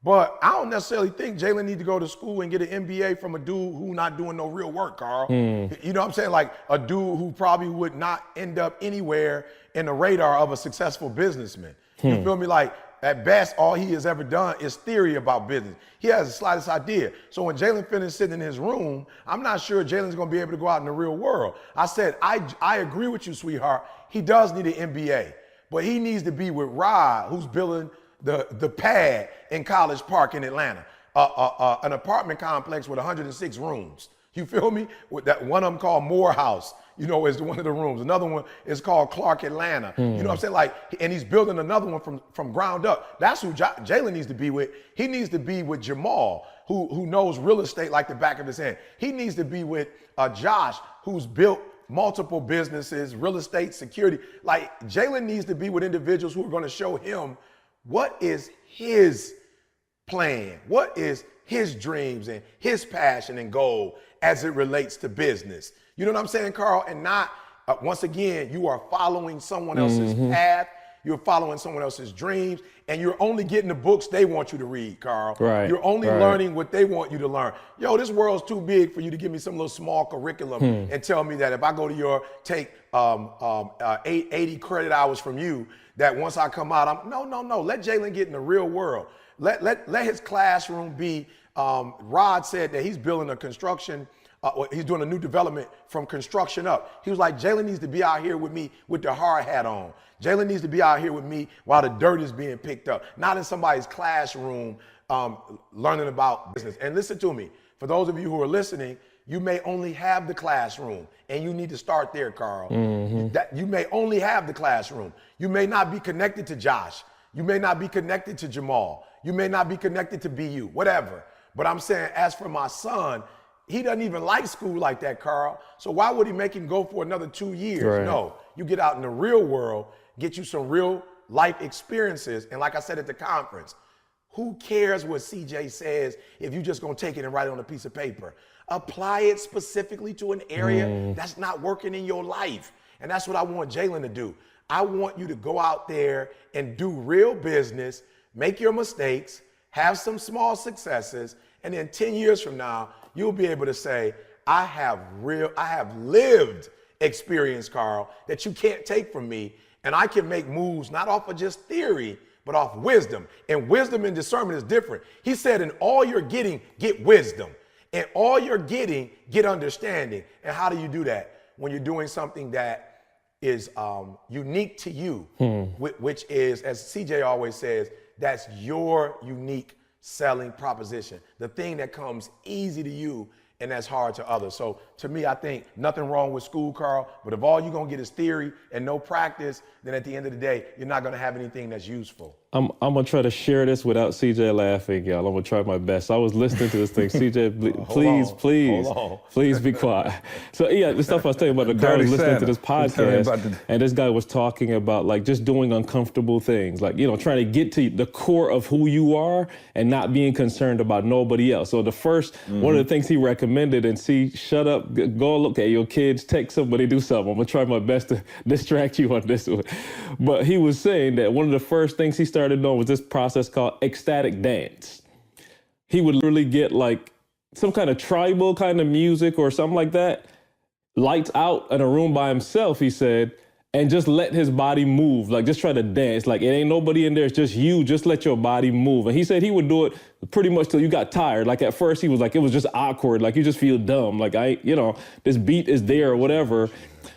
but I don't necessarily think Jalen need to go to school and get an MBA from a dude who not doing no real work, Carl. You know what I'm saying? Like a dude who probably would not end up anywhere in the radar of a successful businessman. You feel me? Like at best, all he has ever done is theory about business. He has the slightest idea. So when Jalen finished sitting in his room, I'm not sure Jalen's going to be able to go out in the real world. I said, I agree with you, sweetheart. He does need an MBA, but he needs to be with Rod, who's building the pad in College Park in Atlanta, an apartment complex with 106 rooms. You feel me? With that one of them called Morehouse, is one of the rooms. Another one is called Clark Atlanta. You know what I'm saying? Like, and he's building another one from ground up. That's who Jalen needs to be with. He needs to be with Jamal, who knows real estate like the back of his hand. He needs to be with Josh, who's built multiple businesses, real estate, security. Like Jalen needs to be with individuals who are going to show him what is his plan, what is his dreams and his passion and goal as it relates to business. You know what I'm saying, Carl? And not, once again, you are following someone else's path. You're following someone else's dreams, and you're only getting the books they want you to read, Carl. Right. You're only learning what they want you to learn. Yo, this world's too big for you to give me some little small curriculum and tell me that if I go to take 80 credit hours from you, that once I come out, no. Let Jalen get in the real world. Let his classroom be. Rod said that he's building a construction. He's doing a new development from construction up. He was like, Jalen needs to be out here with me with the hard hat on. Jalen needs to be out here with me while the dirt is being picked up, not in somebody's classroom learning about business. And listen to me, for those of you who are listening, you may only have the classroom, and you need to start there, Carl. That you may only have the classroom. You may not be connected to Josh. You may not be connected to Jamal. You may not be connected to BU, whatever. But I'm saying, as for my son, he doesn't even like school like that, Carl. So why would he make him go for another 2 years? Right. No, you get out in the real world, get you some real life experiences. And like I said at the conference, who cares what CJ says if you're just gonna take it and write it on a piece of paper? Apply it specifically to an area that's not working in your life. And that's what I want Jalen to do. I want you to go out there and do real business, make your mistakes, have some small successes, and then 10 years from now, you'll be able to say, I have lived experience, Carl, that you can't take from me. And I can make moves not off of just theory, but off wisdom. And wisdom and discernment is different. He said, in all you're getting, get wisdom. And all you're getting, get understanding. And how do you do that? When you're doing something that is unique to you, which is, as CJ always says, that's your unique selling proposition, the thing that comes easy to you and that's hard to others. So to me, I think nothing wrong with school, Carl, but if all you're gonna get is theory and no practice, then at the end of the day, you're not gonna have anything that's useful. I'm gonna try to share this without CJ laughing, y'all. I'm gonna try my best. I was listening to this thing. CJ, please be quiet. So yeah, the stuff I was telling you about, the girl was listening to this podcast, and this guy was talking about like just doing uncomfortable things, like, you know, trying to get to the core of who you are and not being concerned about nobody else. So the first, one of the things he recommended, and see, shut up, go look at your kids, text somebody, do something. I'm gonna try my best to distract you on this one. But he was saying that one of the first things he started doing was this process called ecstatic dance. He would literally get like some kind of tribal kind of music or something like that, lights out in a room by himself, he said, and just let his body move, like just try to dance. Like it ain't nobody in there, it's just you, just let your body move. And he said he would do it pretty much till you got tired. Like at first he was like, it was just awkward, like you just feel dumb, like this beat is there or whatever.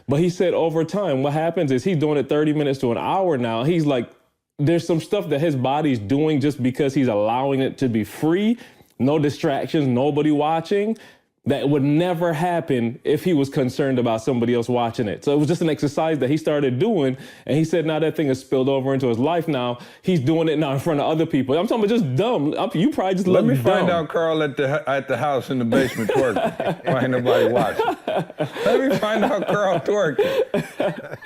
But he said over time, what happens is he's doing it 30 minutes to an hour now. He's like, there's some stuff that his body's doing just because he's allowing it to be free, no distractions, nobody watching, that would never happen if he was concerned about somebody else watching it. So it was just an exercise that he started doing, and he said now that thing has spilled over into his life now. He's doing it now in front of other people. I'm talking about just dumb. You probably just let me dumb. find out Carl at the house in the basement twerking. Why ain't nobody watching? Let me find out Carl twerking.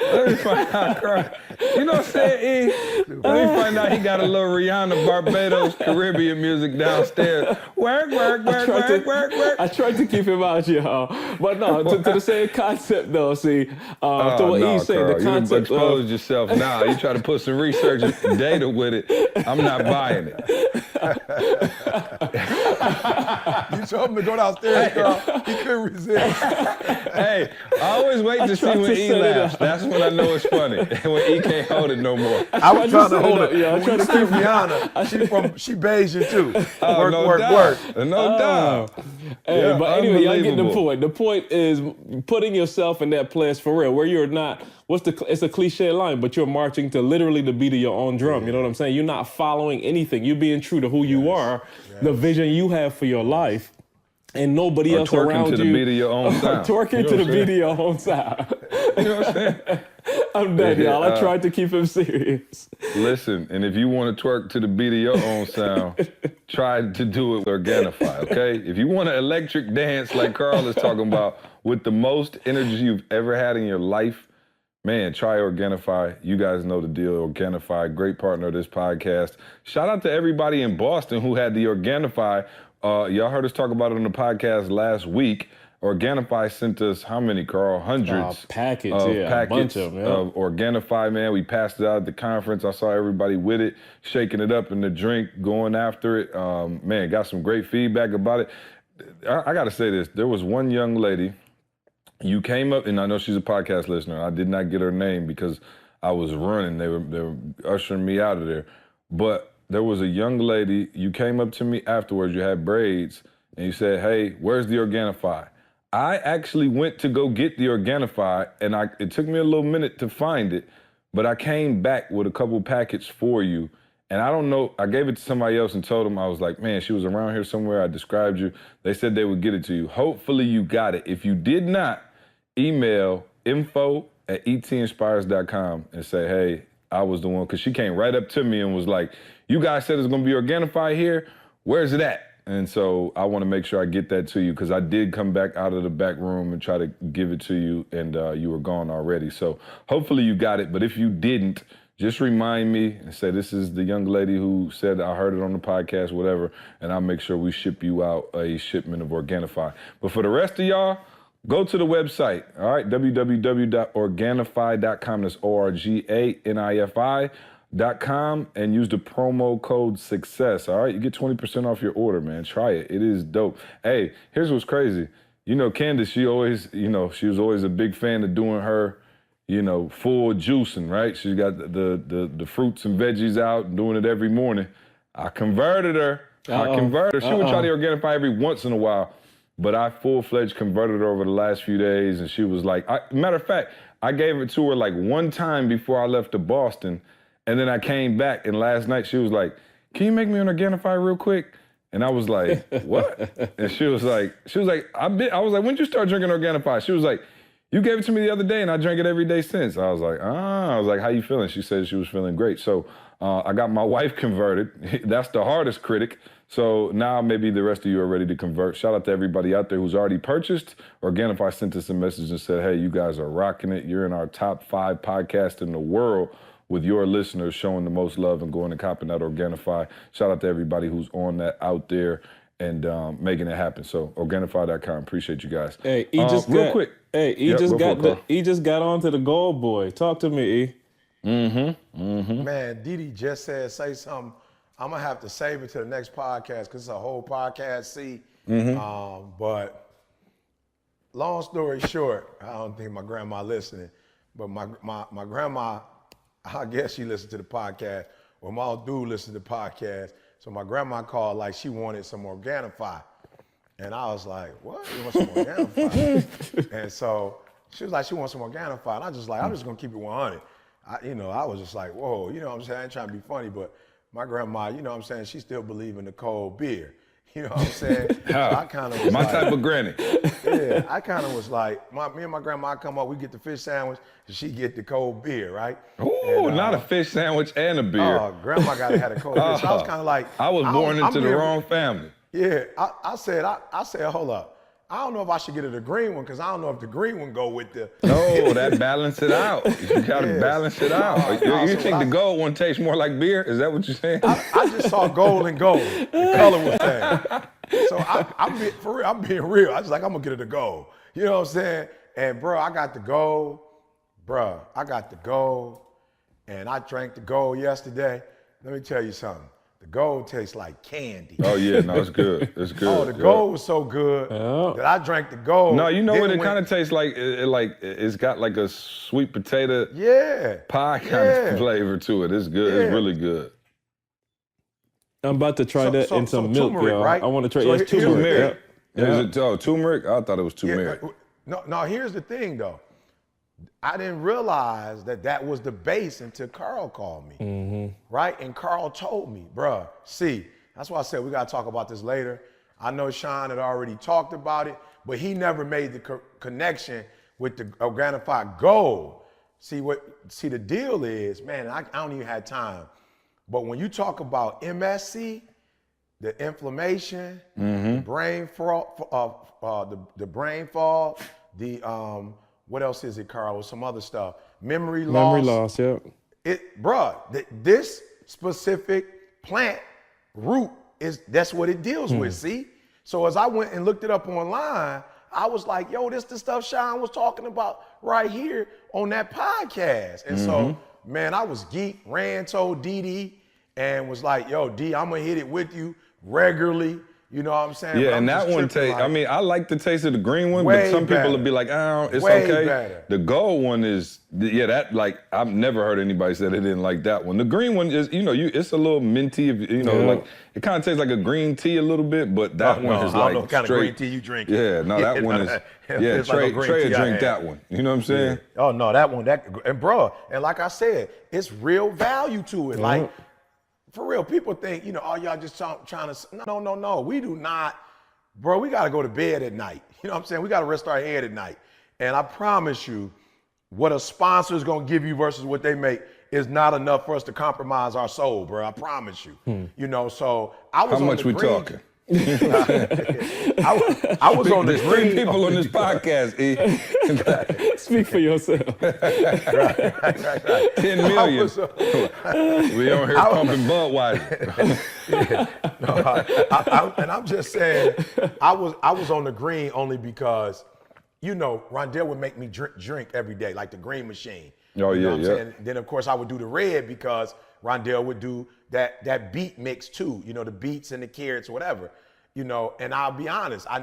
Let me find out Carl. You know what I'm saying, E? Let me find out he got a little Rihanna Barbados Caribbean music downstairs. Work. I tried to keep him out, y'all. But no, to the same concept though, see, to what he's saying, the concept you exposed yourself now. You try to put some research and data with it. I'm not buying it. You told him to go downstairs, Carl. He couldn't resist. Hey, I always wait to see when E laughs. That's when I know it's funny. When E can't hold it no more. I was trying to hold it. I'm trying to see Rihanna. She Bayesian too. Work. No doubt. Hey, yeah, but anyway, y'all get the point. The point is putting yourself in that place for real, where you're not, it's a cliche line, but you're marching to literally the beat of your own drum. You know what I'm saying? You're not following anything. You're being true to who you are, the vision you have for your life, and nobody else around you. Twerking to the beat of your own sound. Twerking to the beat of your own sound. You know what I'm saying? I'm done, y'all. I tried to keep him serious. Listen, and if you want to twerk to the beat of your own sound, try to do it with Organifi, okay? If you want an electric dance like Carl is talking about with the most energy you've ever had in your life, man, try Organifi. You guys know the deal. Organifi, great partner of this podcast. Shout out to everybody in Boston who had the Organifi. Y'all heard us talk about it on the podcast last week. Organifi sent us how many, Carl? Hundreds packets of Organifi, man. We passed it out at the conference. I saw everybody with it, shaking it up in the drink, going after it. Man, got some great feedback about it. I got to say this. There was one young lady, you came up, and I know she's a podcast listener. I did not get her name because I was running. They were ushering me out of there. But there was a young lady, you came up to me afterwards, you had braids, and you said, hey, where's the Organifi? I actually went to go get the Organifi, and it took me a little minute to find it, but I came back with a couple packets for you. And I don't know, I gave it to somebody else and told them, I was like, man, she was around here somewhere. I described you. They said they would get it to you. Hopefully you got it. If you did not, email info@etinspires.com and say, hey, I was the one, because she came right up to me and was like, you guys said it's going to be Organifi here. Where's it at? And so I want to make sure I get that to you, because I did come back out of the back room and try to give it to you, and you were gone already. So hopefully you got it. But if you didn't, just remind me and say, this is the young lady who said I heard it on the podcast, whatever, and I'll make sure we ship you out a shipment of Organifi. But for the rest of y'all, go to the website, all right, www.organifi.com. That's ORGANIFI.com, and use the promo code SUCCESS, all right? You get 20% off your order, man. Try it. It is dope. Hey, here's what's crazy. You know, Candace, she was always a big fan of doing her, full juicing, right? She's got the fruits and veggies out and doing it every morning. I converted her. She would try to Organifi every once in a while, but I full-fledged converted her over the last few days, and she was like, matter of fact, I gave it to her like one time before I left to Boston, and then I came back, and last night she was like, can you make me an Organifi real quick? And I was like, what? And she was like, I was like, when did you start drinking Organifi? She was like, you gave it to me the other day and I drank it every day since. I was like, how you feeling? She said she was feeling great. So I got my wife converted. That's the hardest critic. So now maybe the rest of you are ready to convert. Shout out to everybody out there who's already purchased. Organifi sent us a message and said, hey, you guys are rocking it. You're in our top 5 podcasts in the world with your listeners showing the most love and going and copping that Organifi. Shout out to everybody who's on that out there and making it happen. So Organifi.com. Appreciate you guys. Hey, real quick. Hey, he just got onto the gold boy. Talk to me, E. Man, Didi just said, say something. I'm gonna have to save it to the next podcast because it's a whole podcast. But long story short, I don't think my grandma listening, but my grandma, I guess she listened to the podcast, or my old dude listened to the podcast. So my grandma called like she wanted some Organifi. And I was like, what? You want some Organifi? And so she was like, she wants some Organifi. And I just like, I'm just gonna keep it 100. I was just like, whoa, you know what I'm saying? I ain't trying to be funny, but my grandma, you know what I'm saying? She still believe in the cold beer. You know what I'm saying? So I kind of was my type of granny. Yeah, I kind of was like, me and my grandma come up, we get the fish sandwich, and she get the cold beer, right? Ooh, not a fish sandwich and a beer. Oh, grandma gotta have a cold beer. So I was kind of like, I was born into the wrong family. Yeah, I said, hold up. I don't know if I should get her the green one because I don't know if the green one go with the. No, that balance it out. You gotta balance it out. You think the gold one tastes more like beer? Is that what you're saying? I just saw gold and gold. The color was same. So I'm being real. I just like, I'm gonna get her the gold. You know what I'm saying? And bro, I got the gold. And I drank the gold yesterday. Let me tell you something. The gold tastes like candy. Oh yeah, no, it's good. It's good. Oh, the gold was so good that I drank the gold. No, you know what it kind of tastes like? It's got like a sweet potato pie kind of flavor to it. It's good. It's really good. I'm about to try that in some milk, turmeric, y'all. right? I want to try turmeric. Yep. Turmeric? I thought it was turmeric. No, here's the thing though. I didn't realize that was the base until Carl called me, right? And Carl told me, bruh, see, that's why I said we gotta talk about this later. I know Sean had already talked about it, but he never made the connection with the Organifi Gold. See, the deal is, man, I don't even have time, but when you talk about MSC, the inflammation, brain fog, the brain fog, what else is it, Carl? Some other stuff. Memory loss, yeah. This specific plant root that's what it deals with, see? So as I went and looked it up online, I was like, yo, this the stuff Sean was talking about right here on that podcast. And so, man, I was geek, told Didi, and was like, yo, D, I'm gonna hit it with you regularly. You know what I'm saying? Yeah, and that one taste, I mean, I like the taste of the green one, but some people will be like, oh, it's okay. Better. The gold one is, I've never heard anybody say they didn't like that one. The green one is, it's a little minty, like, it kind of tastes like a green tea a little bit, but that one is like I don't know what kind of green tea you drink. Yeah, no, that one is, Trey drink that one. You know what I'm saying? Yeah. Oh, no, that one, and bro, and like I said, it's real value to it. Like, for real, people think, oh, y'all just trying to, no, we do not, bro, we got to go to bed at night. You know what I'm saying? We got to rest our head at night. And I promise you, what a sponsor is going to give you versus what they make is not enough for us to compromise our soul, bro. I promise you. So I was How much we talking? I was on the green. 3 people on this podcast, E. Speak for yourself. Right. 10 million. We on here pumping Budweiser. And I'm just saying, I was on the green only because, Rondell would make me drink every day, like the green machine. Oh, you know what I'm yeah. saying? Then, of course, I would do the red because Rondell would do that beet mix too, the beets and the carrots or whatever, and I'll be honest, I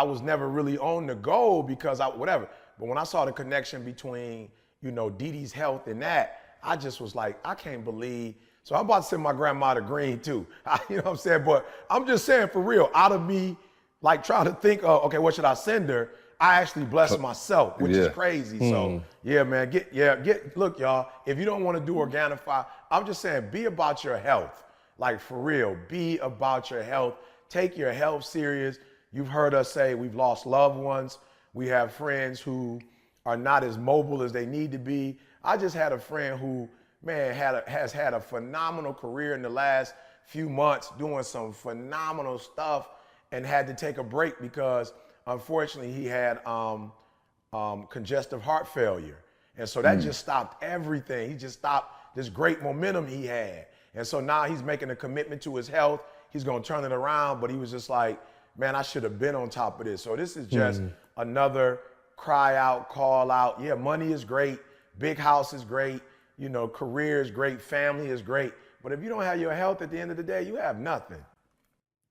was never really on the goal because whatever. But when I saw the connection between, Didi's health and that, I just was like, I can't believe. So I'm about to send my grandma the green too. You know what I'm saying? But I'm just saying for real, out of me, like trying to think of, okay, what should I send her? I actually blessed myself, which is crazy. So yeah, man, look, y'all, if you don't want to do Organifi, I'm just saying, be about your health. Like, for real, be about your health. Take your health serious. You've heard us say we've lost loved ones. We have friends who are not as mobile as they need to be. I just had a friend who, man, has had a phenomenal career in the last few months, doing some phenomenal stuff, and had to take a break because, unfortunately, he had congestive heart failure. And so that just stopped everything. He just stopped this great momentum he had. And so now he's making a commitment to his health. He's going to turn it around, but he was just like, man, I should have been on top of this. So this is just another cry out, call out. Yeah, money is great. Big house is great. You know, career is great. Family is great. But if you don't have your health at the end of the day, you have nothing.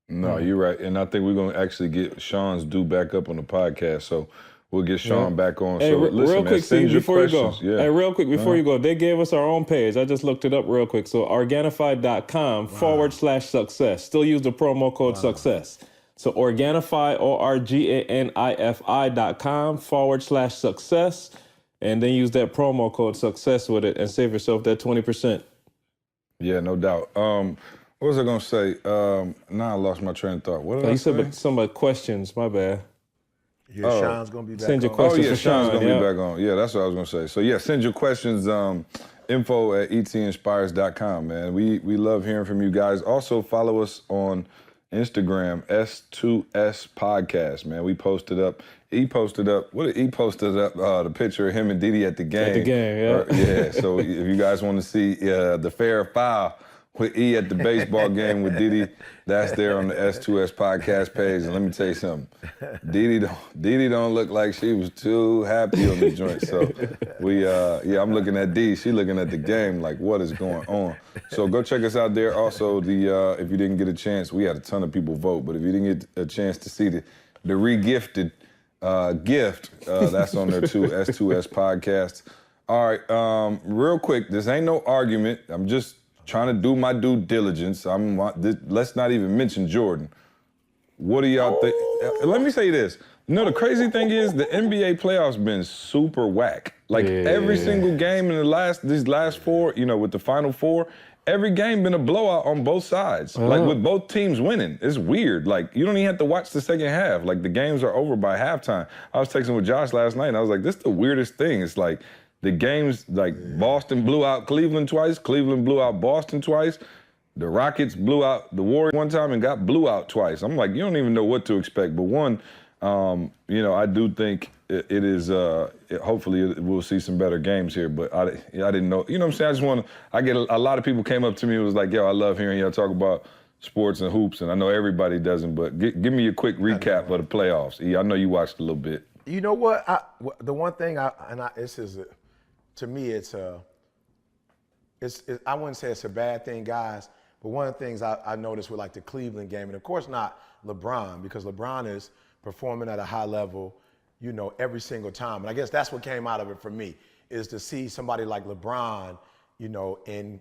No, you're right. And I think we're going to actually get Sean's due back up on the podcast. So we'll get Sean back on. Hey, so listen, real quick, Steve, before you go. Yeah. Hey, real quick, before you go, they gave us our own page. I just looked it up real quick. So Organifi.com/success. Still use the promo code success. So Organifi, ORGANIFI.com/success. And then use that promo code success with it and save yourself that 20%. Yeah, no doubt. What was I going to say? Now I lost my train of thought. What did I You say? said some questions, my bad. Yeah, Sean's going to be back Send your on. questions Oh, yeah, for Sean. Sean's going to be back on. Yeah, that's what I was going to say. So, yeah, send your questions, info@etinspires.com, man. We love hearing from you guys. Also, follow us on Instagram, S2S Podcast, man. He posted up the picture of him and Didi at the game. At the game, yeah. Yeah, so if you guys want to see the fair foul with E at the baseball game with Didi, that's there on the S2S Podcast page. And let me tell you something, Didi don't look like she was too happy on the joint. So I'm looking at Dee. She looking at the game like, what is going on? So go check us out there. Also, if you didn't get a chance, we had a ton of people vote, but if you didn't get a chance to see the re-gifted gift, that's on there too, S2S Podcast. All right, real quick, this ain't no argument. I'm just trying to do my due diligence. Let's not even mention Jordan. What do y'all think? Let me say this. You know, the crazy thing is the NBA playoffs been super whack. Like every single game in these last four, you know, with the Final Four, every game been a blowout on both sides. Like with both teams winning. It's weird. Like you don't even have to watch the second half. Like the games are over by halftime. I was texting with Josh last night and I was like, this is the weirdest thing. It's like the games, like Boston blew out Cleveland twice. Cleveland blew out Boston twice. The Rockets blew out the Warriors one time and got blew out twice. I'm like, you don't even know what to expect. But one, you know, I do think it is, hopefully we'll see some better games here. But I didn't know, you know what I'm saying? I get a lot of people came up to me and was like, yo, I love hearing y'all talk about sports and hoops. And I know everybody doesn't, but give me a quick recap of the playoffs. I know you watched a little bit. You know what? The one thing to me, I wouldn't say it's a bad thing, guys, but one of the things I noticed with like the Cleveland game, and of course not LeBron, because LeBron is performing at a high level, you know, every single time. And I guess that's what came out of it for me, is to see somebody like LeBron, you know, in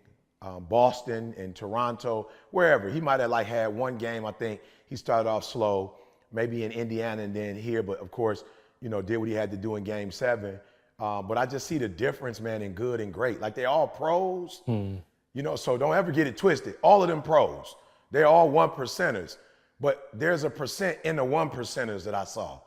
Boston, in Toronto, wherever. He might have like had one game, I think he started off slow, maybe in Indiana and then here, but of course, you know, did what he had to do in Game 7. But I just see the difference, man, in good and great. Like, they're all pros, you know, so don't ever get it twisted. All of them pros. They're all 1%ers. But there's a percent in the 1%ers that I saw.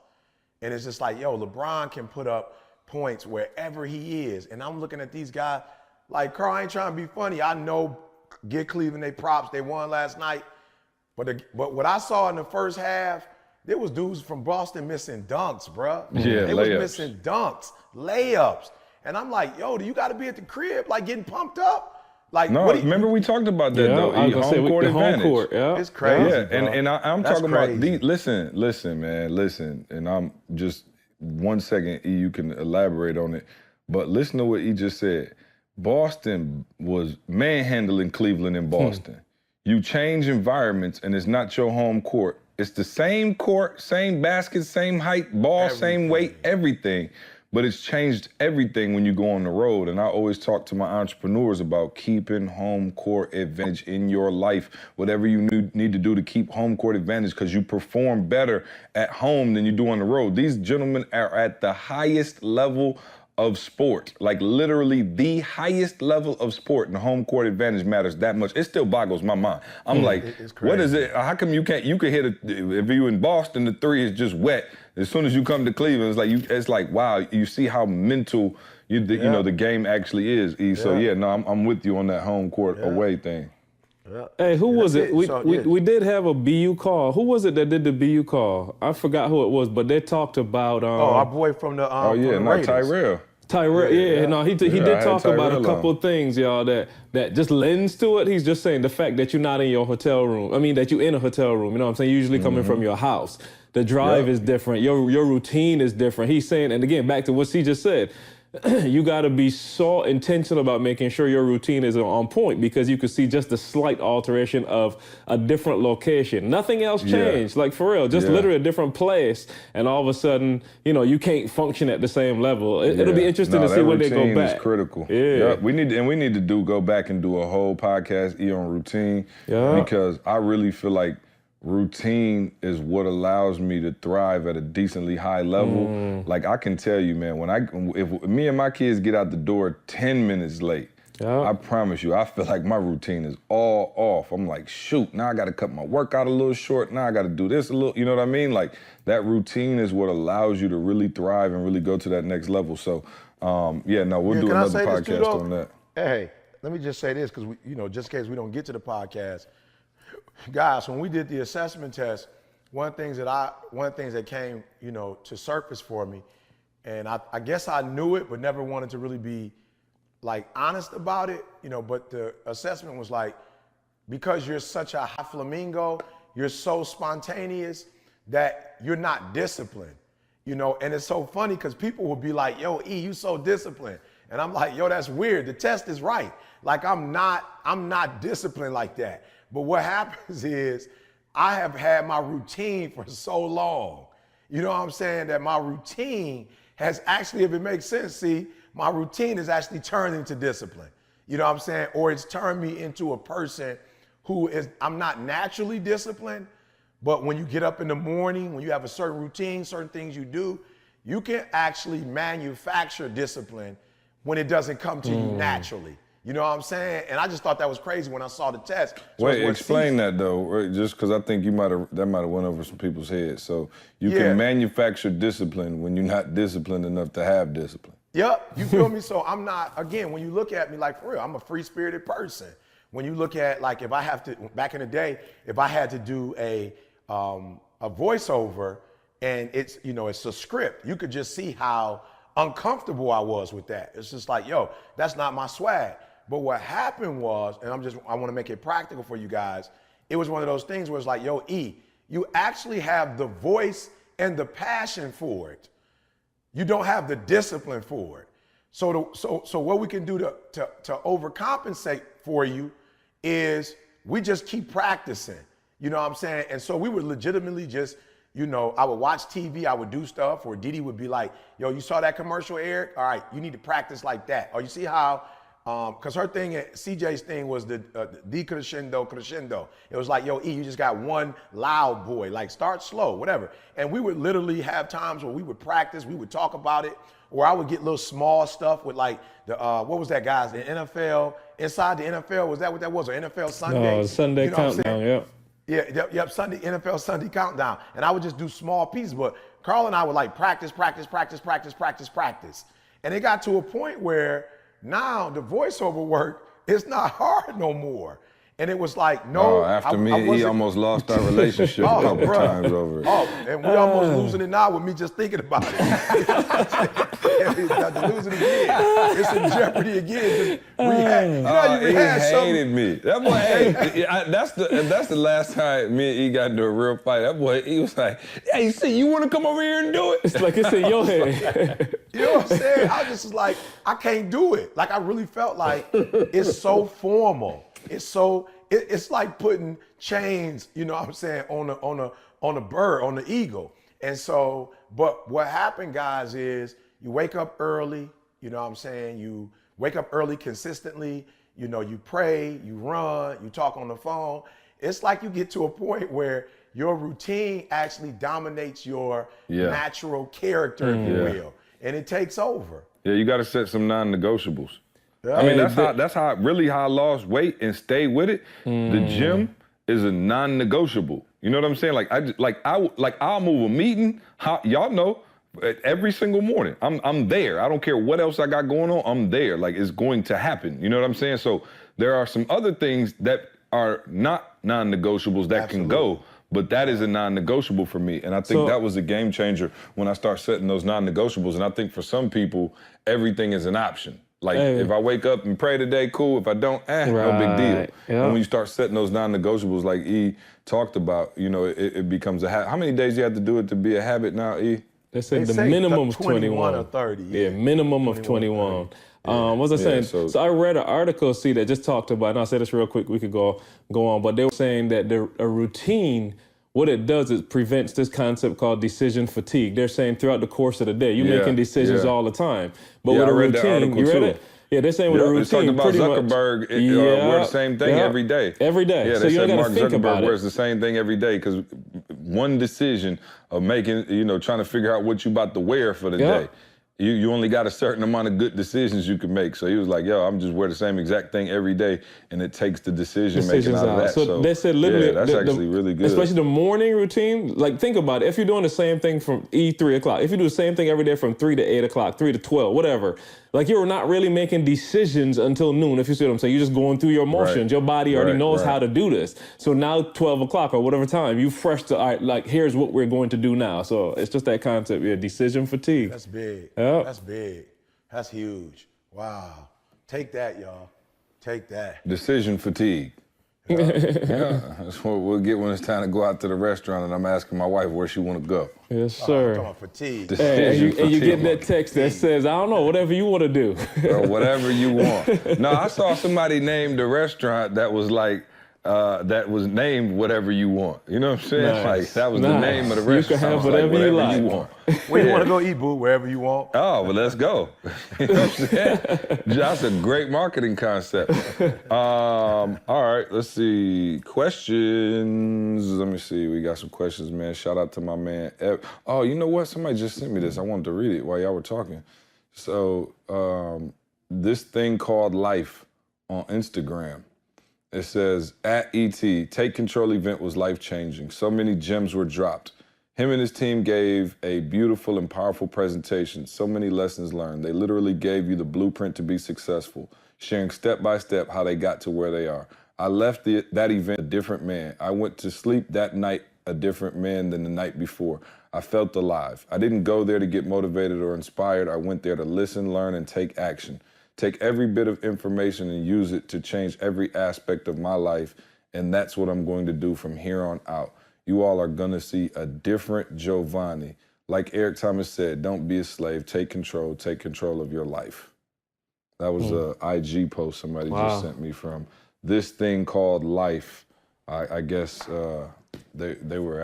And it's just like, yo, LeBron can put up points wherever he is. And I'm looking at these guys like, Carl, I ain't trying to be funny. I know, give Cleveland they props. They won last night. But what I saw in the first half, there was dudes from Boston missing dunks, bruh. Yeah, they layups. was missing dunks, layups. And I'm like, yo, do you got to be at the crib, like getting pumped up? Like, no, remember we talked about that though. I was gonna say, home court advantage. Home court, yeah. It's crazy. Yeah, bro. and I'm That's talking crazy. about listen, man, and I'm just 1 second, E, you can elaborate on it. But listen to what he just said. Boston was manhandling Cleveland in Boston. You change environments and it's not your home court. It's the same court, same basket, same height, ball, same weight, everything. But it's changed everything when you go on the road. And I always talk to my entrepreneurs about keeping home court advantage in your life. Whatever you need to do to keep home court advantage, because you perform better at home than you do on the road. These gentlemen are at the highest level of sport, like literally the highest level of sport, and home court advantage matters that much. It still boggles my mind. I'm like, what is it? How come you can hit it? If you in Boston, the three is just wet. As soon as you come to Cleveland, it's like wow, you see how mental you know the game actually is. E. So yeah, no, I'm with you on that home court away thing. Hey, who was it? We did have a BU call. Who was it that did the BU call? I forgot who it was, but they talked about. Our boy from the Tyrell. Tyrell, no, he did talk about a couple of things, y'all, that just lends to it. He's just saying the fact that you're not in your hotel room. I mean, that you're in a hotel room. You know what I'm saying? Usually coming from your house. The drive is different. Your routine is different. He's saying, and again, back to what he just said. You got to be so intentional about making sure your routine is on point, because you could see just a slight alteration of a different location. Nothing else changed, like for real, just literally a different place, and all of a sudden, you can't function at the same level. It'll be interesting to see when they go back. Is critical. Yeah, we need to go back and do a whole podcast on routine, because I really feel like routine is what allows me to thrive at a decently high level. Like I can tell you, man, if me and my kids get out the door 10 minutes late, I promise you, I feel like my routine is all off. I'm like, shoot, now I got to cut my workout a little short. Now I got to do this a little, you know what I mean? Like that routine is what allows you to really thrive and really go to that next level. So, we'll do another podcast on that. Hey, let me just say this, because just in case we don't get to the podcast. Guys, when we did the assessment test, one of the things that came, to surface for me, and I guess I knew it, but never wanted to really be like honest about it, but the assessment was like, because you're such a high flamingo, you're so spontaneous that you're not disciplined, and it's so funny because people will be like, yo, E, you so disciplined. And I'm like, yo, that's weird. The test is right. Like I'm not disciplined like that. But what happens is I have had my routine for so long, you know what I'm saying, that my routine has actually, if it makes sense, see, my routine has actually turned into discipline, you know what I'm saying? Or it's turned me into a person I'm not naturally disciplined, but when you get up in the morning, when you have a certain routine, certain things you do, you can actually manufacture discipline when it doesn't come to you naturally. You know what I'm saying? And I just thought that was crazy when I saw the test. So wait, explain that though, right? Just because I think that might have went over some people's heads. So you can manufacture discipline when you're not disciplined enough to have discipline. Yep, you feel me? So I'm not, again, when you look at me, like for real, I'm a free-spirited person. When you look at, like, if I have to, back in the day, if I had to do a voiceover and it's, it's a script, you could just see how uncomfortable I was with that. It's just like, yo, that's not my swag. But what happened was, and I want to make it practical for you guys, it was one of those things where it's like, yo, E, you actually have the voice and the passion for it. You don't have the discipline for it. So what we can do to overcompensate for you is we just keep practicing. You know what I'm saying? And so we would legitimately just, I would watch TV, I would do stuff, or Didi would be like, yo, you saw that commercial, Eric? All right, you need to practice like that. Or you see how, because her thing, CJ's thing was the crescendo. It was like, yo, E, you just got one loud boy, like start slow, whatever. And we would literally have times where we would practice, we would talk about it, or I would get little small stuff with like the, what was that, guys, the NFL, inside the NFL, was that what that was, or NFL Sunday? No, Sunday Countdown, yeah. Yeah, Sunday, NFL Sunday Countdown. And I would just do small pieces, but Carl and I would like practice. And it got to a point where now the voiceover work is not hard no more. And it was like, no. After he almost lost our relationship a couple times over it. And we're almost losing it now with me just thinking about it. Losing it again. It's in jeopardy again. He hated me. That boy, that's the last time me and E got into a real fight. That boy, he was like, hey, see, you want to come over here and do it? It's like it's in your head. You know what I'm saying? I just was like, I can't do it. Like I really felt like it's so formal. It's like putting chains, you know what I'm saying, on a bird, on the eagle. And so, but what happened, guys, is you wake up early, you know what I'm saying? You wake up early consistently, you pray, you run, you talk on the phone. It's like you get to a point where your routine actually dominates your natural character, if you will, and it takes over. Yeah, you got to set some non-negotiables. Yeah. I mean, Hey, that's how I lost weight and stayed with it. The gym is a non-negotiable. You know what I'm saying? I'll move a meeting. Y'all know, every single morning. I'm there. I don't care what else I got going on. I'm there. Like, it's going to happen. You know what I'm saying? So there are some other things that are not non-negotiables that can go. But that is a non-negotiable for me. And I think that was a game changer when I start setting those non-negotiables. And I think for some people, everything is an option. Like, if I wake up and pray today, cool. If I don't, no big deal. Yep. And when you start setting those non-negotiables like E talked about, you know, it becomes a habit. How many days you have to do it to be a habit now, E? They say the minimum of 21 or 30. Yeah, minimum of 21. What was I saying? So I read an article, that just talked about, and I'll say this real quick, we could go on, but they were saying that a routine, what it does is prevents this concept called decision fatigue. They're saying throughout the course of the day, you're making decisions all the time. But with a routine, you read it? Yeah, they're saying with a routine, it's talking about Zuckerberg, wear the same thing every day. Every day. Yeah, so they you said don't Mark gotta think about Zuckerberg it. wears the same thing every day because one decision of making, trying to figure out what you about to wear for the day. You only got a certain amount of good decisions you can make. So he was like, yo, I'm just wear the same exact thing every day, and it takes the decision making out of that. So they said literally, that's actually really good. Especially the morning routine. Like, think about it. If you're doing the same thing from 3 o'clock, if you do the same thing every day from 3 to 8 o'clock, 3 to 12, whatever, like, you're not really making decisions until noon, if you see what I'm saying. You're just going through your motions. Your body already knows how to do this. So now 12 o'clock or whatever time, you fresh to, all right, like, here's what we're going to do now. So it's just that concept, decision fatigue. That's big. Yep. That's big. That's huge. Wow. Take that, y'all. Take that. Decision fatigue. That's what we'll get when it's time to go out to the restaurant and I'm asking my wife where she want to go. Yes, sir. I'm talking about fatigue. And you get that text that says, I don't know, whatever you want to do. Or whatever you want. No, I saw somebody name the restaurant that was like, that was named whatever you want. You know what I'm saying? Nice. Like, that was the name of the restaurant. You can have whatever you like. You want. Where you want to go eat, boo? Wherever you want. Oh, well, let's go. You know what I'm saying? That's a great marketing concept. All right, let's see. Questions. Let me see. We got some questions, man. Shout out to my man. Oh, you know what? Somebody just sent me this. I wanted to read it while y'all were talking. So, this thing called Life on Instagram. It says, @ET, Take Control event was life-changing. So many gems were dropped. Him and his team gave a beautiful and powerful presentation. So many lessons learned. They literally gave you the blueprint to be successful, sharing step-by-step how they got to where they are. I left that event a different man. I went to sleep that night a different man than the night before. I felt alive. I didn't go there to get motivated or inspired. I went there to listen, learn, and take action. Take every bit of information and use it to change every aspect of my life, and that's what I'm going to do from here on out. You all are going to see a different Giovanni. Like Eric Thomas said, don't be a slave. Take control of your life. That was an IG post somebody just sent me from this thing called Life. I guess they were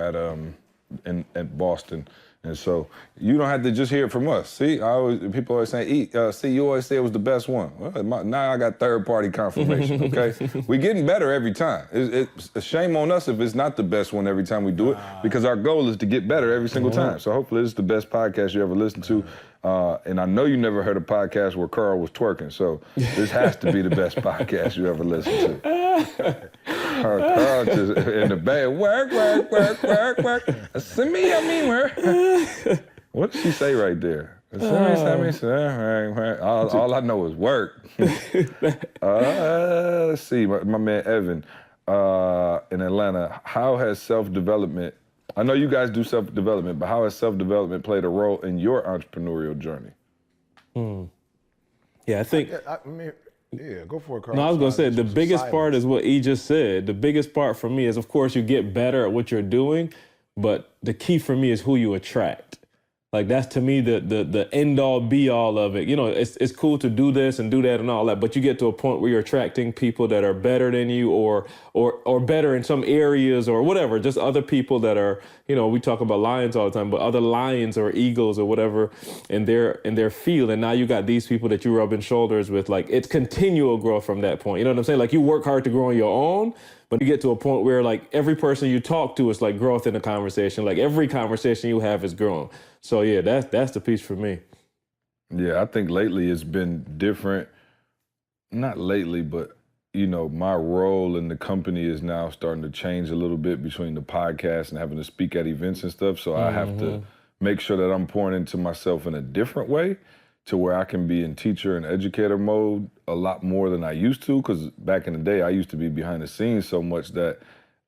at Boston. And so you don't have to just hear it from us. See, people always say, see, you always say it was the best one. Well, now I got third-party confirmation, okay? We're getting better every time. It's a shame on us if it's not the best one every time we do it, because our goal is to get better every single time. So hopefully this is the best podcast you ever listened to. And I know you never heard a podcast where Carl was twerking, so this has to be the best podcast you ever listened to. Carl just in the bed, work. Send me, work. What did she say right there? All I know is work. Let's see, my man Evan in Atlanta. How has self-development, I know you guys do self-development, but how has self-development played a role in your entrepreneurial journey? Yeah, I think... Yeah, go for it, Carl. No, I was going to say, the biggest part is what E just said. The biggest part for me is, of course, you get better at what you're doing, but the key for me is who you attract. Like, that's to me the end all be all of it. You know, it's cool to do this and do that and all that, but you get to a point where you're attracting people that are better than you or better in some areas or whatever, just other people that are, you know, we talk about lions all the time, but other lions or eagles or whatever in their field. And now you got these people that you rubbing shoulders with. Like, it's continual growth from that point. You know what I'm saying? Like, you work hard to grow on your own, but you get to a point where, like, every person you talk to is like growth in the conversation. Like, every conversation you have is growing. So yeah, that's the piece for me. Yeah, I think lately it's been different. Not lately, but my role in the company is now starting to change a little bit between the podcast and having to speak at events and stuff. So I have to make sure that I'm pouring into myself in a different way to where I can be in teacher and educator mode a lot more than I used to. Because back in the day, I used to be behind the scenes so much that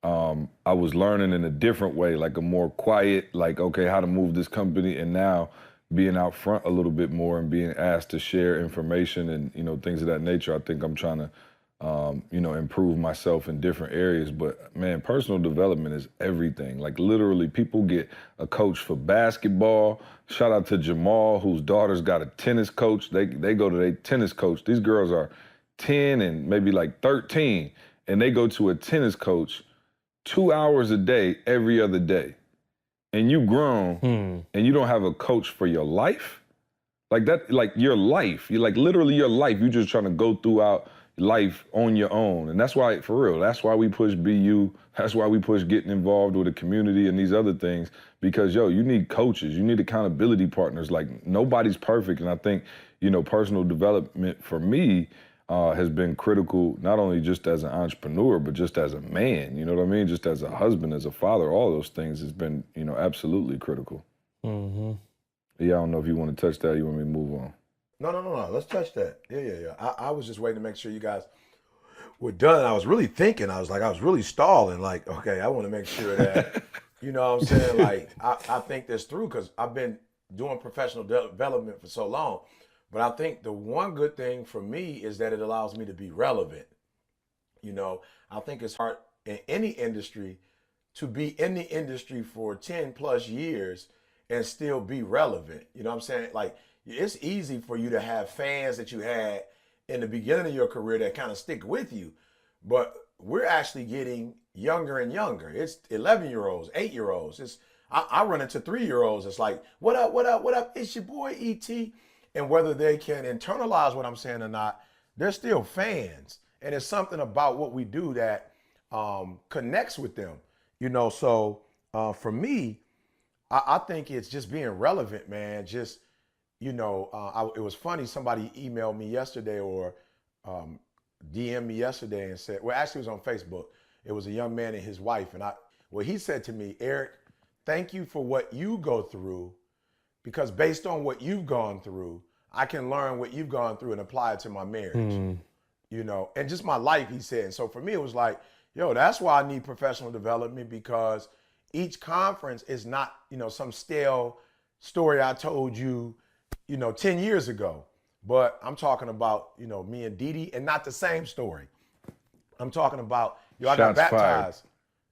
I was learning in a different way, like a more quiet, like, okay, how to move this company. And now being out front a little bit more and being asked to share information and, things of that nature, I think I'm trying to, improve myself in different areas. But man, personal development is everything. Like literally people get a coach for basketball. Shout out to Jamal, whose daughter's got a tennis coach. They go to their tennis coach. These girls are 10 and maybe like 13, and they go to a tennis coach 2 hours a day, every other day. And you grown and you don't have a coach for your life? Like that, like your life. You're like literally your life. You're just trying to go throughout life on your own. And that's why, for real, that's why we push BU. That's why we push getting involved with the community and these other things. Because, you need coaches. You need accountability partners. Like, nobody's perfect. And I think, personal development for me has been critical, not only just as an entrepreneur, but just as a man, you know what I mean? Just as a husband, as a father, all those things has been, absolutely critical. Yeah, I don't know if you want to touch that or you want me to move on. No. Let's touch that. Yeah. I was just waiting to make sure you guys were done. I was really thinking. I was really stalling. Like, okay, I want to make sure that, you know what I'm saying? Like, I think this through because I've been doing professional development for so long. But I think the one good thing for me is that it allows me to be relevant. I think it's hard in any industry to be in the industry for 10 plus years and still be relevant. You know what I'm saying? Like, it's easy for you to have fans that you had in the beginning of your career that kind of stick with you. But we're actually getting younger and younger. It's 11-year-olds, 8-year-olds. I run into 3-year-olds. It's like, what up? It's your boy E.T. And whether they can internalize what I'm saying or not, they're still fans. And it's something about what we do that connects with them. So for me, I think it's just being relevant, man. Just, it was funny. Somebody emailed me yesterday or DM'd me yesterday and said, well, actually it was on Facebook. It was a young man and his wife. And he said to me, Eric, thank you for what you go through. Because based on what you've gone through, I can learn what you've gone through and apply it to my marriage, and just my life, he said. And so for me, it was like, that's why I need professional development, because each conference is not, some stale story I told you, 10 years ago. But I'm talking about, me and Didi, and not the same story. I'm talking about, I got baptized. Fired.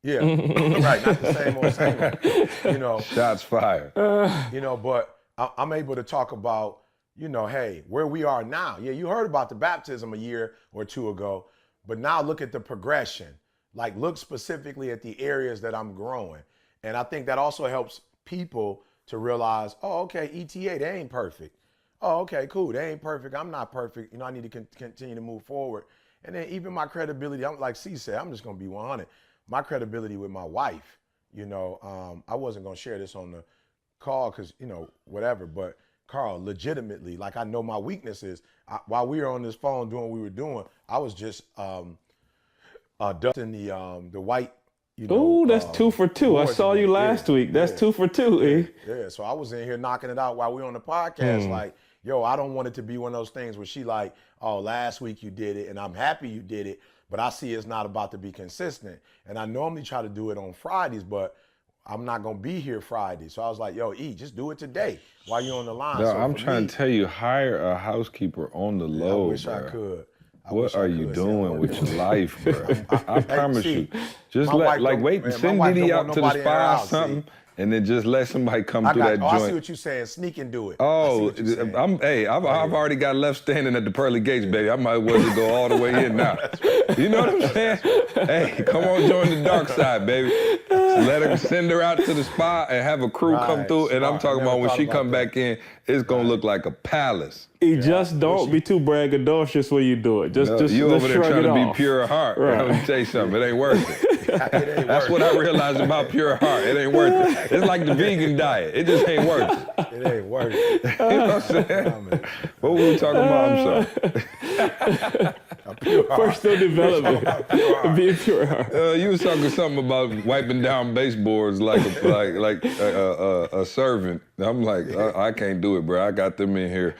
Yeah, right. Not the same old. Shots fired. But I'm able to talk about, hey, where we are now. Yeah, you heard about the baptism a year or two ago, but now look at the progression. Like, look specifically at the areas that I'm growing. And I think that also helps people to realize, oh, okay, ETA, they ain't perfect. Oh, okay, cool. They ain't perfect. I'm not perfect. I need to continue to move forward. And then even my credibility, I'm like C said, I'm just going to be 100. My credibility with my wife, I wasn't going to share this on the call because, whatever, but Carl, legitimately, like, I know my weaknesses. While we were on this phone doing what we were doing, I was just dusting the white, that's 2 for 2. I saw you last week. That's 2 for 2, Yeah, so I was in here knocking it out while we were on the podcast, like, I don't want it to be one of those things where she like, oh, last week you did it, and I'm happy you did it, but I see it's not about to be consistent. And I normally try to do it on Fridays, but I'm not going to be here Friday. So I was like, just do it today while you're on the line. No, so I'm trying to tell you, hire a housekeeper on the low, I wish bro. I could. What are you doing with your life, bro? I promise you. Just send Didi out to the spa or something, and then just let somebody come through that joint. I see what you're saying. Sneak and do it. Oh, I've already got left standing at the pearly gates, baby. I might as well just go all the way in now. You know what I'm saying? Hey, come on, join the dark side, baby. Send her out to the spa and have a crew come through. And I'm talking about when she come back in, it's gonna look like a palace. Just don't be too braggadocious when you do it. Just you over there shrug trying it to be off. pure of heart. Right. Let me tell you something. It ain't worth it. ain't That's what I realized about Pure Heart. It ain't worth it. It's like the vegan diet. It just ain't worth it. It ain't worth it. You know what I'm saying? What were we talking about? I'm sorry. Personal development. Be a pure heart. You was talking something about wiping down baseboards like a servant. I'm like, I can't do it, bro. I got them in here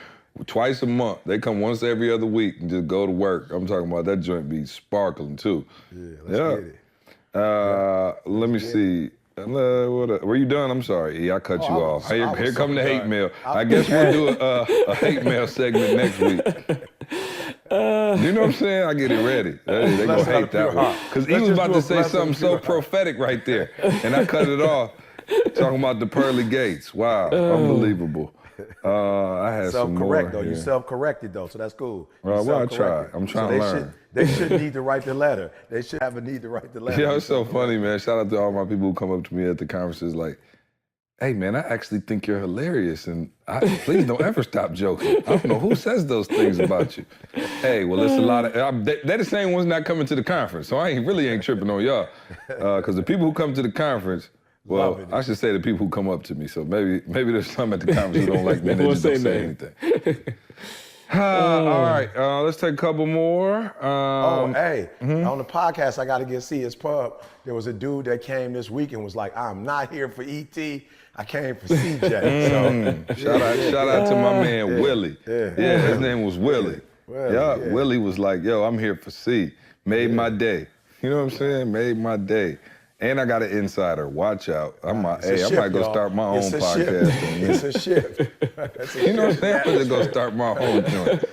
twice a month. They come once every other week and just go to work. I'm talking about that joint be sparkling too. Yeah, let's get it. Let me see. Were you done? I'm sorry. I cut you off. Here come the hate mail. I guess we'll do a hate mail segment next week. You know what I'm saying? I get it ready. They gonna hate that one. Because he was about to say something so prophetic right there, and I cut it off. Talking about the pearly gates. Wow, unbelievable. I had some more. Self-correct though. You self-corrected though, so that's cool. Well, I try. I'm trying to learn. They shouldn't need to write the letter. They should have a need to write the letter. Yeah, it's so funny, man. Shout out to all my people who come up to me at the conferences like, hey, man, I actually think you're hilarious, and please don't ever stop joking. I don't know who says those things about you. Hey, well, it's a lot of, they're the same ones not coming to the conference, so I really ain't tripping on y'all. Because the people who come to the conference, well, I should say the people who come up to me, so maybe there's some at the conference who don't like me and they just don't say anything. All right, let's take a couple more. On the podcast, I got to see his pub. There was a dude that came this week and was like, I'm not here for E.T., I came for CJ. Shout out to my man, Willie. Yeah, his name was Willie. Willie was like, yo, I'm here for C. Made my day. You know what I'm saying? Made my day. And I got an insider. Watch out. I might go start my own podcast. It's a shift. You know what I'm saying? I'm gonna go start my own joint.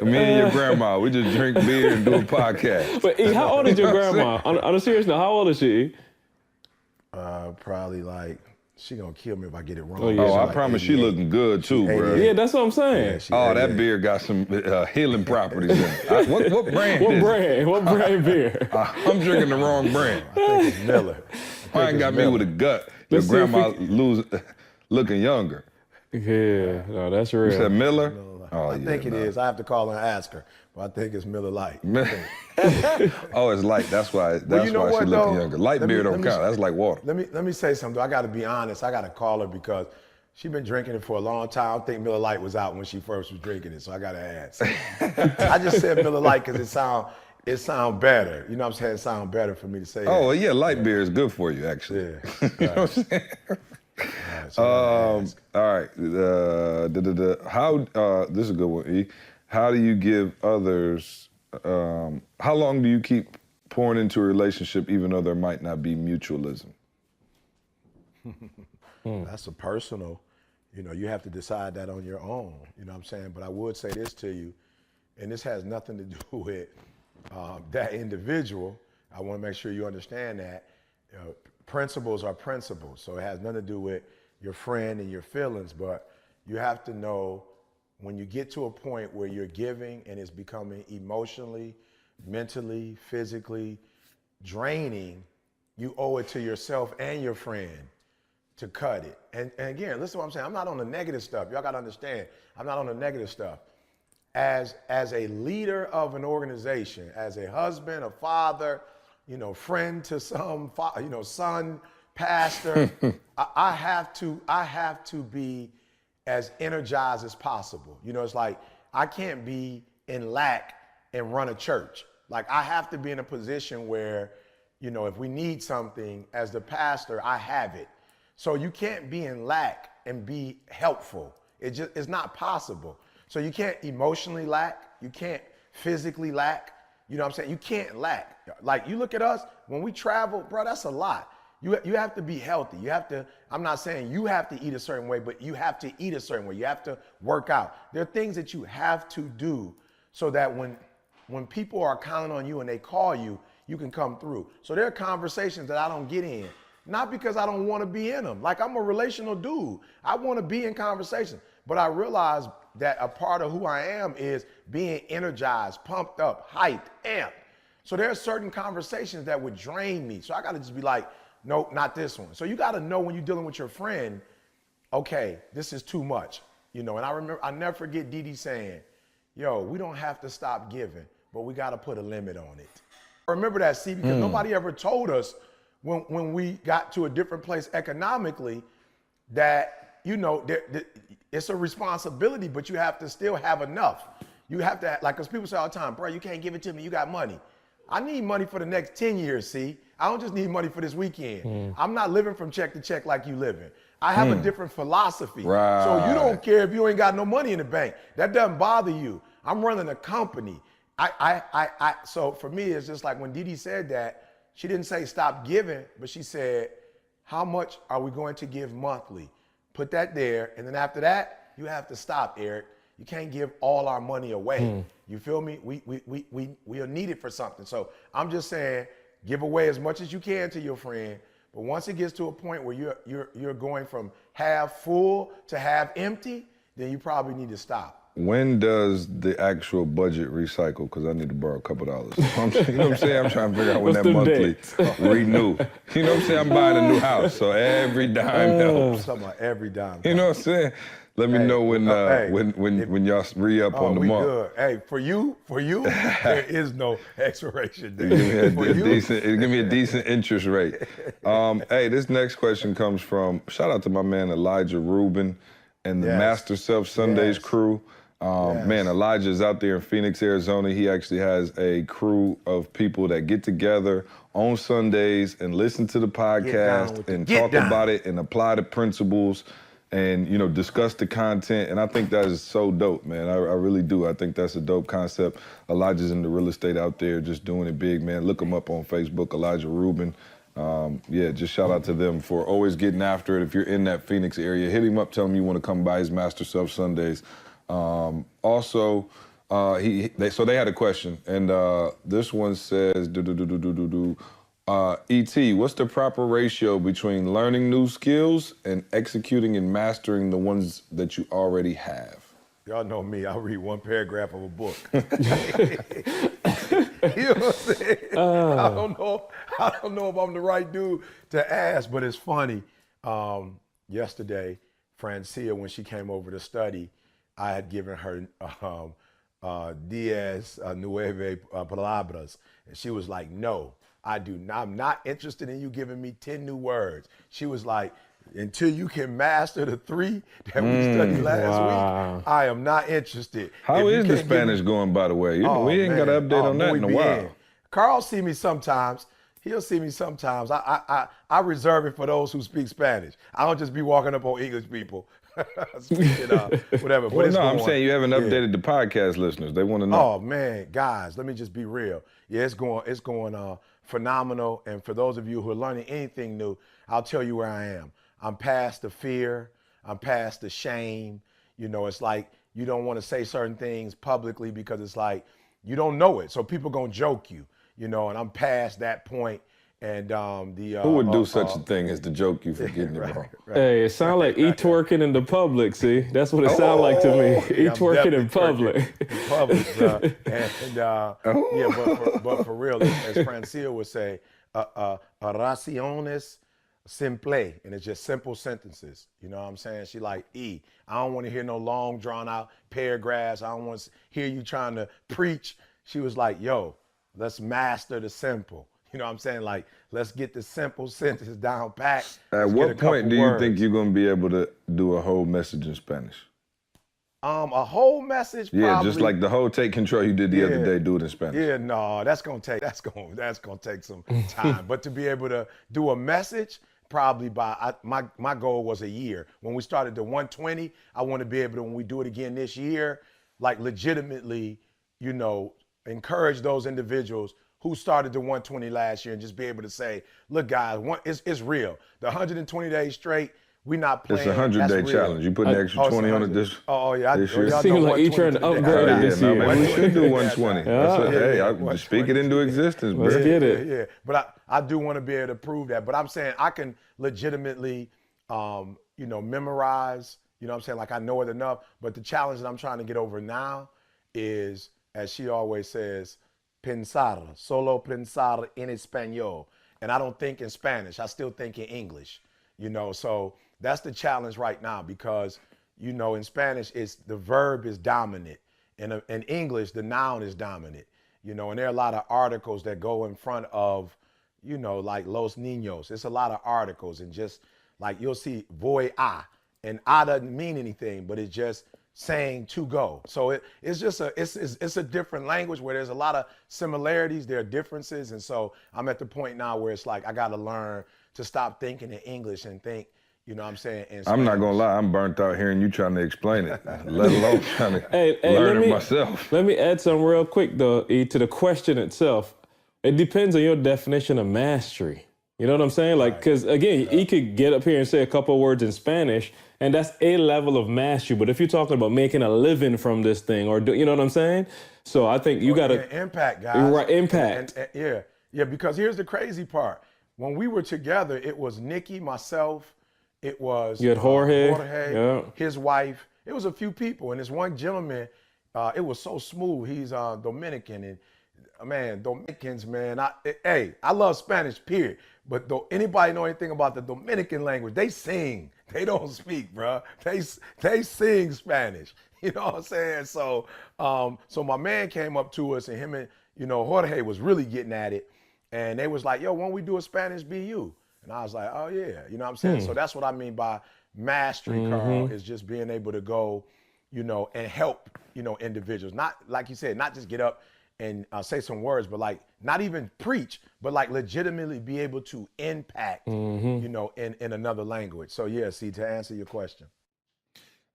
Me and your grandma, we just drink beer and do a podcast. But E, how old is your grandma? On a serious note, how old is she? Probably like, she gonna kill me if I get it wrong. Oh, yeah. I promise she looking good too, bro. Yeah, that's what I'm saying. Yeah, that beer got some healing properties in it. What brand is it? What brand beer? I'm drinking the wrong brand. I think it's Miller. Mine got me with a gut. Your grandma looking younger. Yeah, no, that's real. You said Miller? I think it is. I have to call her and ask her, but I think it's Miller Lite. Oh, it's light. That's why she looking younger. Light beer don't count. That's like water. Let me say something. I got to be honest. I got to call her because she's been drinking it for a long time. I don't think Miller Lite was out when she first was drinking it, so I got to ask. I just said Miller Lite because it sound better. You know what I'm saying? It sound better for me to say. Oh, yeah, light beer is good for you, actually. Yeah. You know what I'm saying? All right. This is a good one, E. How do you give others, how long do you keep pouring into a relationship even though there might not be mutualism? That's a personal, you have to decide that on your own, you know what I'm saying? But I would say this to you, and this has nothing to do with that individual. I want to make sure you understand that principles are principles. So it has nothing to do with your friend and your feelings, but you have to know when you get to a point where you're giving and it's becoming emotionally, mentally, physically draining, you owe it to yourself and your friend to cut it. And again, listen to what I'm saying. I'm not on the negative stuff. Y'all got to understand. I'm not on the negative stuff. As a leader of an organization, as a husband, a father, friend to some, son, pastor, I have to be as energized as possible. It's like I can't be in lack and run a church. Like I have to be in a position where, if we need something as the pastor, I have it. So you can't be in lack and be helpful. It's not possible. So you can't emotionally lack. You can't physically lack. You know what I'm saying? You can't lack. Like you look at us, when we travel, bro, that's a lot. You have to be healthy. You have to, I'm not saying you have to eat a certain way, but you have to eat a certain way. You have to work out. There are things that you have to do so that when people are counting on you and they call you, you can come through. So there are conversations that I don't get in, not because I don't want to be in them. Like I'm a relational dude. I want to be in conversation, but I realize that a part of who I am is being energized, pumped up, hyped, amped. So there are certain conversations that would drain me. So I got to just be like, nope, not this one. So you got to know when you're dealing with your friend, okay, this is too much, And I never forget Dee Dee saying, yo, we don't have to stop giving, but we got to put a limit on it. Remember that, see, because nobody ever told us when we got to a different place economically that, you know, it's a responsibility, but you have to still have enough. You have to, like, because people say all the time, bro, you can't give it to me, you got money. I need money for the next 10 years, see? I don't just need money for this weekend. I'm not living from check to check like you living. I have a different philosophy. Right. So you don't care if you ain't got no money in the bank. That doesn't bother you. I'm running a company. So for me, it's just like when Dee Dee said that, she didn't say stop giving, but she said, how much are we going to give monthly? Put that there, and then after that, you have to stop, Eric. You can't give all our money away. You feel me? We are needed for something. So I'm just saying, give away as much as you can to your friend. But once it gets to a point where you're going from half full to half empty, then you probably need to stop. When does the actual budget recycle? Because I need to borrow a couple dollars. You know what I'm saying? I'm trying to figure out when that monthly renew. You know what I'm saying? I'm buying a new house, so every dime helps. I'm talking about every dime. You know what I'm saying? Let me know when y'all re-up on the month. Good. Hey, for you, there is no expiration date. Give me a decent interest rate. Hey, this next question comes from, shout out to my man Elijah Rubin and the Master Self Sundays crew. Man, Elijah is out there in Phoenix, Arizona. He actually has a crew of people that get together on Sundays and listen to the podcast and talk about it and apply the principles and, you know, discuss the content. And I think that is so dope, man. I really do. I think that's a dope concept. Elijah's in the real estate out there just doing it big, man. Look him up on Facebook, Elijah Rubin. Just shout out to them for always getting after it. If you're in that Phoenix area, hit him up, tell him you want to come by his Master Self Sundays. So they had a question, and this one says, E.T., what's the proper ratio between learning new skills and executing and mastering the ones that you already have? Y'all know me, I'll read one paragraph of a book. You know what I'm saying? I don't know if I'm the right dude to ask, but it's funny. Yesterday, Francia, when she came over to study, I had given her 10 nueve palabras, and she was like, no, I'm not interested in you giving me 10 new words. She was like, until you can master the 3 that we studied last week, I am not interested. How is the Spanish going, by the way? We ain't got an update on that in a while. Carl see me sometimes. He'll see me sometimes. I reserve it for those who speak Spanish. I don't just be walking up on English people speaking whatever. Well, no, I'm saying you haven't updated the podcast listeners. They want to know. Oh man, guys, let me just be real. Yeah, it's going phenomenal. And for those of you who are learning anything new, I'll tell you where I am. I'm past the fear. I'm past the shame. You know, it's like you don't want to say certain things publicly because it's like you don't know it. So people gonna joke you, you know, and I'm past that point. And who would do such a thing as to joke you for getting it wrong? Right. Hey, it sounds like twerking in the public, see? That's what it sounds like to me. Twerking in public. In public, bro. But for real, as Francia would say, oraciones simple, and it's just simple sentences. You know what I'm saying? She like, I don't want to hear no long, drawn out paragraphs. I don't want to hear you trying to preach. She was like, yo, let's master the simple. You know what I'm saying? Like, let's get the simple sentences down pat. At what point do you think you're going to be able to do a whole message in Spanish? A whole message, probably. Yeah, just like the whole Take Control you did the other day, do it in Spanish. Yeah, no, that's gonna take some time. But to be able to do a message, probably my goal was a year. When we started the 120, I want to be able to, when we do it again this year, like legitimately, you know, encourage those individuals who started the 120 last year and just be able to say, look, guys, it's real. The 120 days straight, we not playing. It's a 100-day challenge. You put an extra 20 on it this year. It seems like you're trying to upgrade it this year. Maybe we should do 120. I speak it into existence, bro. Let's get it. Yeah, but I do want to be able to prove that. But I'm saying I can legitimately, memorize. You know what I'm saying? Like I know it enough. But the challenge that I'm trying to get over now is, as she always says, pensar, solo pensar en español. And I don't think in Spanish. I still think in English. You know, so that's the challenge right now because, you know, in Spanish, the verb is dominant. In English, the noun is dominant. you know, and there are a lot of articles that go in front of, you know, like Los Niños. It's a lot of articles, and just like you'll see voy a, and a doesn't mean anything, but it's just saying to go. So it's just it's a different language where there's a lot of similarities, there are differences. And so I'm at the point now where it's like I got to learn to stop thinking in English and think, you know what I'm saying? I'm not gonna lie, I'm burnt out hearing you trying to explain it, let alone trying to learn it myself. Let me add something real quick though, E, to the question itself. It depends on your definition of mastery. You know what I'm saying? Like, because again, E could get up here and say a couple of words in Spanish, and that's a level of mastery. But if you're talking about making a living from this thing, or you know what I'm saying? So I think you got to impact, guys. Right, impact. And yeah. Because here's the crazy part: when we were together, it was Nikki, myself. It was you had Jorge, yeah. His wife. It was a few people, and this one gentleman. It was so smooth. He's Dominican, and man, Dominicans, man. I love Spanish, period. But anybody know anything about the Dominican language? They sing. They don't speak, bro. They sing Spanish. You know what I'm saying? So so my man came up to us, and him and Jorge was really getting at it, and they was like, "Yo, why don't we do a Spanish BU?" And I was like, "Oh yeah," you know what I'm saying? So that's what I mean by mastery, Carl, is just being able to go, and help, individuals. Not like you said, not just get up and say some words, but like not even preach, but like legitimately be able to impact, in another language. So yeah, see, to answer your question.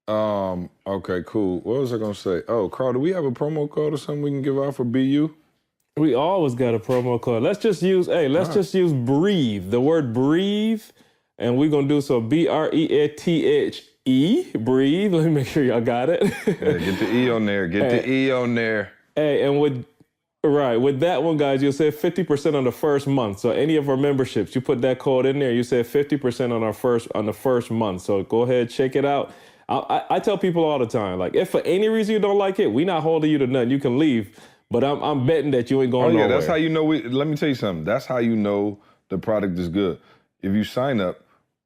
Okay, cool. What was I gonna say? Oh, Carl, do we have a promo code or something we can give out for BU? We always got a promo code. Let's just use, just use breathe, the word breathe, and we're gonna do so BREATHE, breathe. Let me make sure y'all got it. Yeah, get the E on there. Get the E on there. Hey, and with that one, guys, you'll save 50% on the first month. So any of our memberships, you put that code in there, you save 50% on the first month. So go ahead, check it out. I tell people all the time, like, if for any reason you don't like it, we not holding you to nothing. You can leave, but I'm betting that you ain't going nowhere. That's how you know. Let me tell you something. That's how you know the product is good. If you sign up,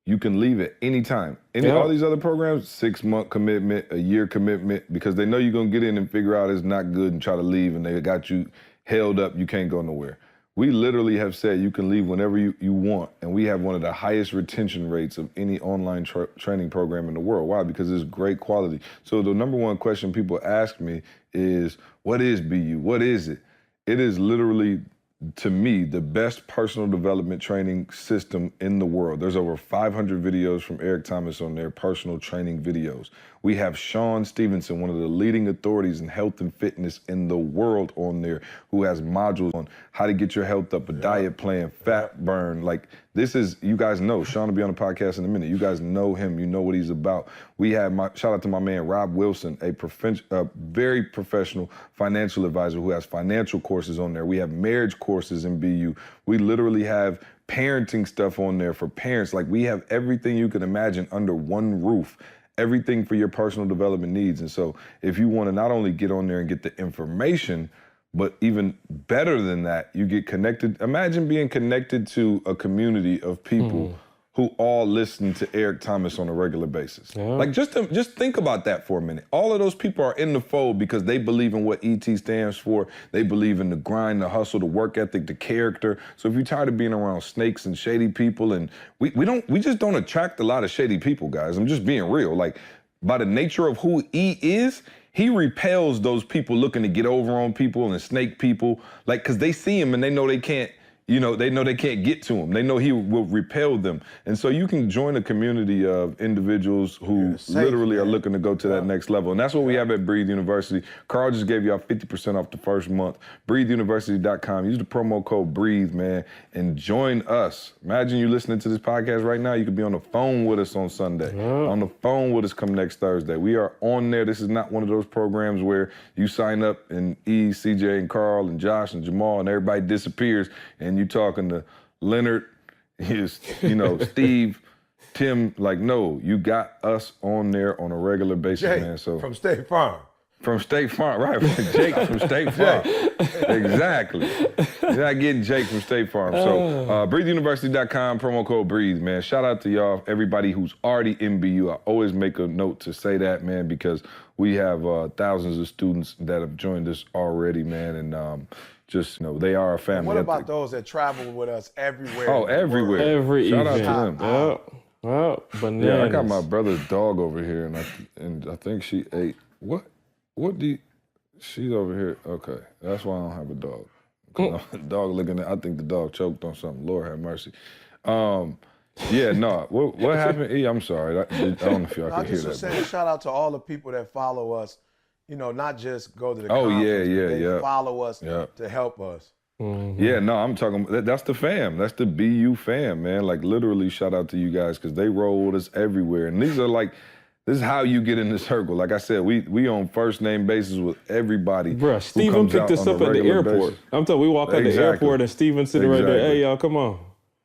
you can leave at any time. All these other programs, 6-month commitment, a year commitment, because they know you're gonna get in and figure out it's not good and try to leave, and they got you held up. You can't go nowhere. We literally have said you can leave whenever you want, and we have one of the highest retention rates of any online training program in the world. Why? Because it's great quality. So the number one question people ask me is, what is BU? What is it? It is literally, to me, the best personal development training system in the world. There's over 500 videos from Eric Thomas on there, personal training videos. We have Sean Stevenson, one of the leading authorities in health and fitness in the world, on there, who has modules on how to get your health up, a diet plan, fat burn. Like, this is, you guys know, Sean will be on the podcast in a minute. You guys know him, you know what he's about. We have shout out to my man, Rob Wilson, a very professional financial advisor who has financial courses on there. We have marriage courses in BU. We literally have parenting stuff on there for parents. Like, we have everything you can imagine under one roof. Everything for your personal development needs. And so if you want to not only get on there and get the information, but even better than that, you get connected. Imagine being connected to a community of people who all listen to Eric Thomas on a regular basis. Yeah. Like, just think about that for a minute. All of those people are in the fold because they believe in what ET stands for. They believe in the grind, the hustle, the work ethic, the character. So if you're tired of being around snakes and shady people, and we just don't attract a lot of shady people, guys. I'm just being real. Like, by the nature of who E is, he repels those people looking to get over on people and snake people, like, because they see him and they know they can't, they know they can't get to him. They know he will repel them. And so you can join a community of individuals who literally are looking to go to that next level. And that's what we have at Breathe University. Carl just gave y'all 50% off the first month. BreatheUniversity.com. Use the promo code BREATHE, man, and join us. Imagine you listening to this podcast right now. You could be on the phone with us on Sunday, on the phone with us come next Thursday. We are on there. This is not one of those programs where you sign up and E, CJ, and Carl, and Josh, and Jamal, and everybody disappears, and you talking to Leonard, Steve, Tim. Like, no, you got us on there on a regular basis, man. So from State Farm. From State Farm, right? Jake from State Farm. Exactly. You're not getting Jake from State Farm. So breatheuniversity.com, promo code BREATHE, man. Shout out to y'all, everybody who's already in BU. I always make a note to say that, man, because we have thousands of students that have joined us already, man, and just, they are a family. And what about those that travel with us everywhere? Oh, everywhere. Every Shout event. out to them. Well, bananas. Yeah, I got my brother's dog over here, and I think she ate, she's over here. Okay, that's why I don't have a dog. The dog looking at, I think the dog choked on something. Lord have mercy. Yeah, no. What happened? I'm sorry. I don't know if y'all can hear that. I just saying, shout out to all the people that follow us. Not just go to the conference. They follow us to help us. Mm-hmm. Yeah, no, I'm talking. That's the fam. That's the BU fam, man. Like literally, shout out to you guys because they roll with us everywhere. And these are like. This is how you get in the circle. Like I said, we on first name basis with everybody. Bruh, Steven picked us up at the airport. I'm telling you, we walk out the airport and Steven's sitting right there. Hey, y'all, come on.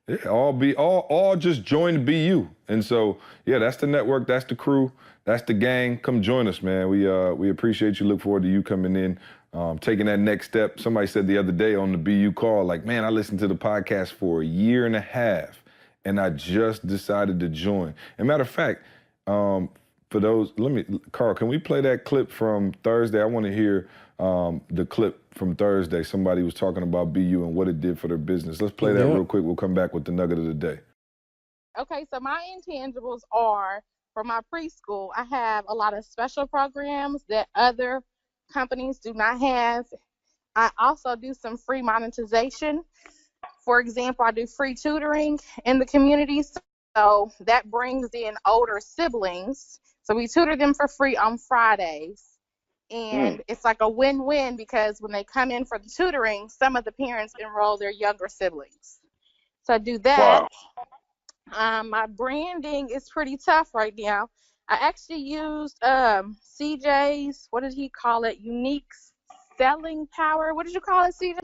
Yeah, all just joined BU. And so, yeah, that's the network, that's the crew, that's the gang. Come join us, man. We appreciate you. Look forward to you coming in, taking that next step. Somebody said the other day on the BU call, like, man, I listened to the podcast for a year and a half, and I just decided to join. And matter of fact, for those, Carl, can we play that clip from Thursday? I want to hear the clip from Thursday. Somebody was talking about BU and what it did for their business. Let's play that real quick. We'll come back with the nugget of the day. Okay, so my intangibles are, for my preschool, I have a lot of special programs that other companies do not have. I also do some free monetization. For example, I do free tutoring in the community. So that brings in older siblings. So we tutor them for free on Fridays. And it's like a win-win because when they come in for the tutoring, some of the parents enroll their younger siblings. So I do that. Wow. My branding is pretty tough right now. I actually used CJ's, what did he call it? Unique selling power. What did you call it, CJ?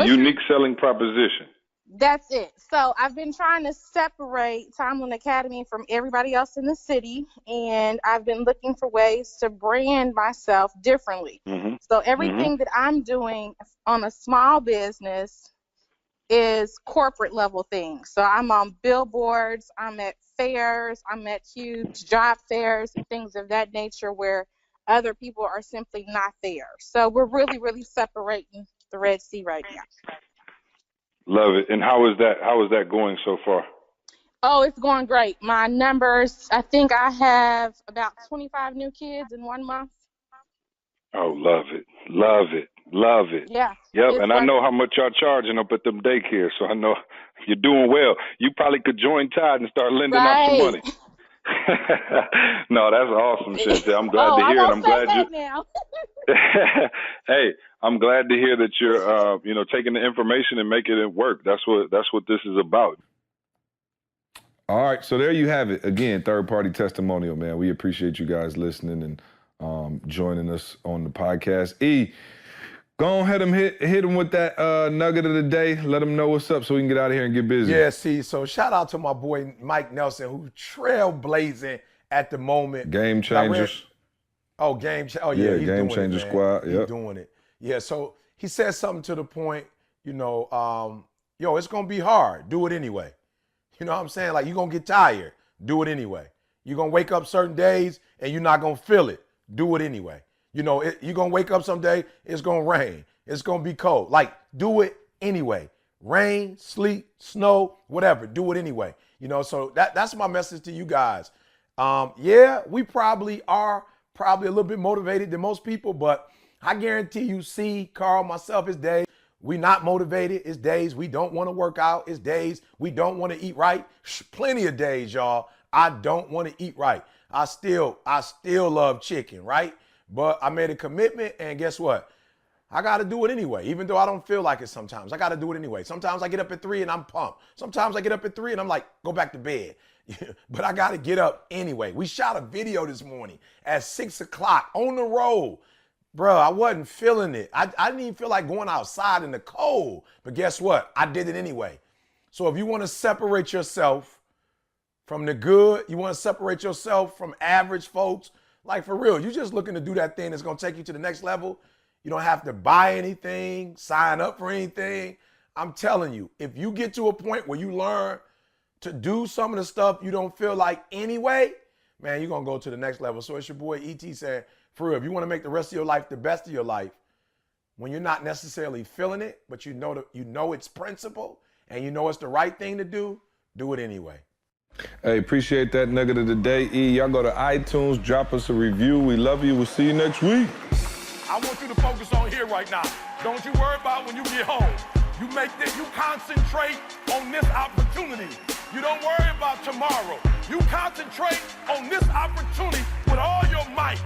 Unique selling proposition. That's it. So I've been trying to separate Tomlin Academy from everybody else in the city, and I've been looking for ways to brand myself differently. Mm-hmm. So everything that I'm doing on a small business is corporate level things. So I'm on billboards, I'm at fairs, I'm at huge job fairs and things of that nature where other people are simply not there. So we're really, really separating the Red Sea right now. Love it. And how is that going so far? Oh, it's going great. My numbers, I think I have about 25 new kids in 1 month. Oh, love it. Love it. Love it. Yeah. Yep. And I know how much y'all charging up at them daycare, so I know you're doing well. You probably could join Tide and start lending out some money. No, that's awesome, Chantel. I'm glad to hear it. I'm glad you now. Hey, I'm glad to hear that you're taking the information and making it work. That's what this is about. All right, so there you have it. Again, third-party testimonial, man. We appreciate you guys listening and joining us on the podcast. Go ahead and hit him with that nugget of the day. Let him know what's up so we can get out of here and get busy. Yeah, so shout out to my boy Mike Nelson, who's trailblazing at the moment. Game Changers. Yeah, Game Changer Squad. He's doing it. Yeah, so he said something to the point, it's going to be hard. Do it anyway. You know what I'm saying? Like, you're going to get tired. Do it anyway. You're going to wake up certain days and you're not going to feel it. Do it anyway. You're going to wake up someday, it's going to rain. It's going to be cold. Like, do it anyway. Rain, sleet, snow, whatever. Do it anyway. So that's my message to you guys. We probably are a little bit motivated than most people, but I guarantee you, Carl, myself, it's days we not motivated. It's days we don't want to work out. It's days we don't want to eat right. Plenty of days, y'all, I don't want to eat right. I still love chicken, right? But I made a commitment, and guess what? I got to do it anyway, even though I don't feel like it sometimes. I got to do it anyway. Sometimes I get up at 3 and I'm pumped. Sometimes I get up at 3 and I'm like, go back to bed. But I got to get up anyway. We shot a video this morning at 6 o'clock on the road. Bro, I wasn't feeling it. I didn't even feel like going outside in the cold. But guess what? I did it anyway. So if you want to separate yourself from the good, you want to separate yourself from average folks, Like for real, you just looking to do that thing that's gonna take you to the next level. You don't have to buy anything, sign up for anything. I'm telling you, if you get to a point where you learn to do some of the stuff you don't feel like anyway, man, you're gonna go to the next level. So it's your boy E.T. saying, for real, if you wanna make the rest of your life the best of your life, when you're not necessarily feeling it, but you know it's principle and you know it's the right thing to do it anyway. Hey, appreciate that nugget of the day, E. Y'all go to iTunes, drop us a review. We love you. We'll see you next week. I want you to focus on here right now. Don't you worry about when you get home. You concentrate on this opportunity. You don't worry about tomorrow. You concentrate on this opportunity with all your might.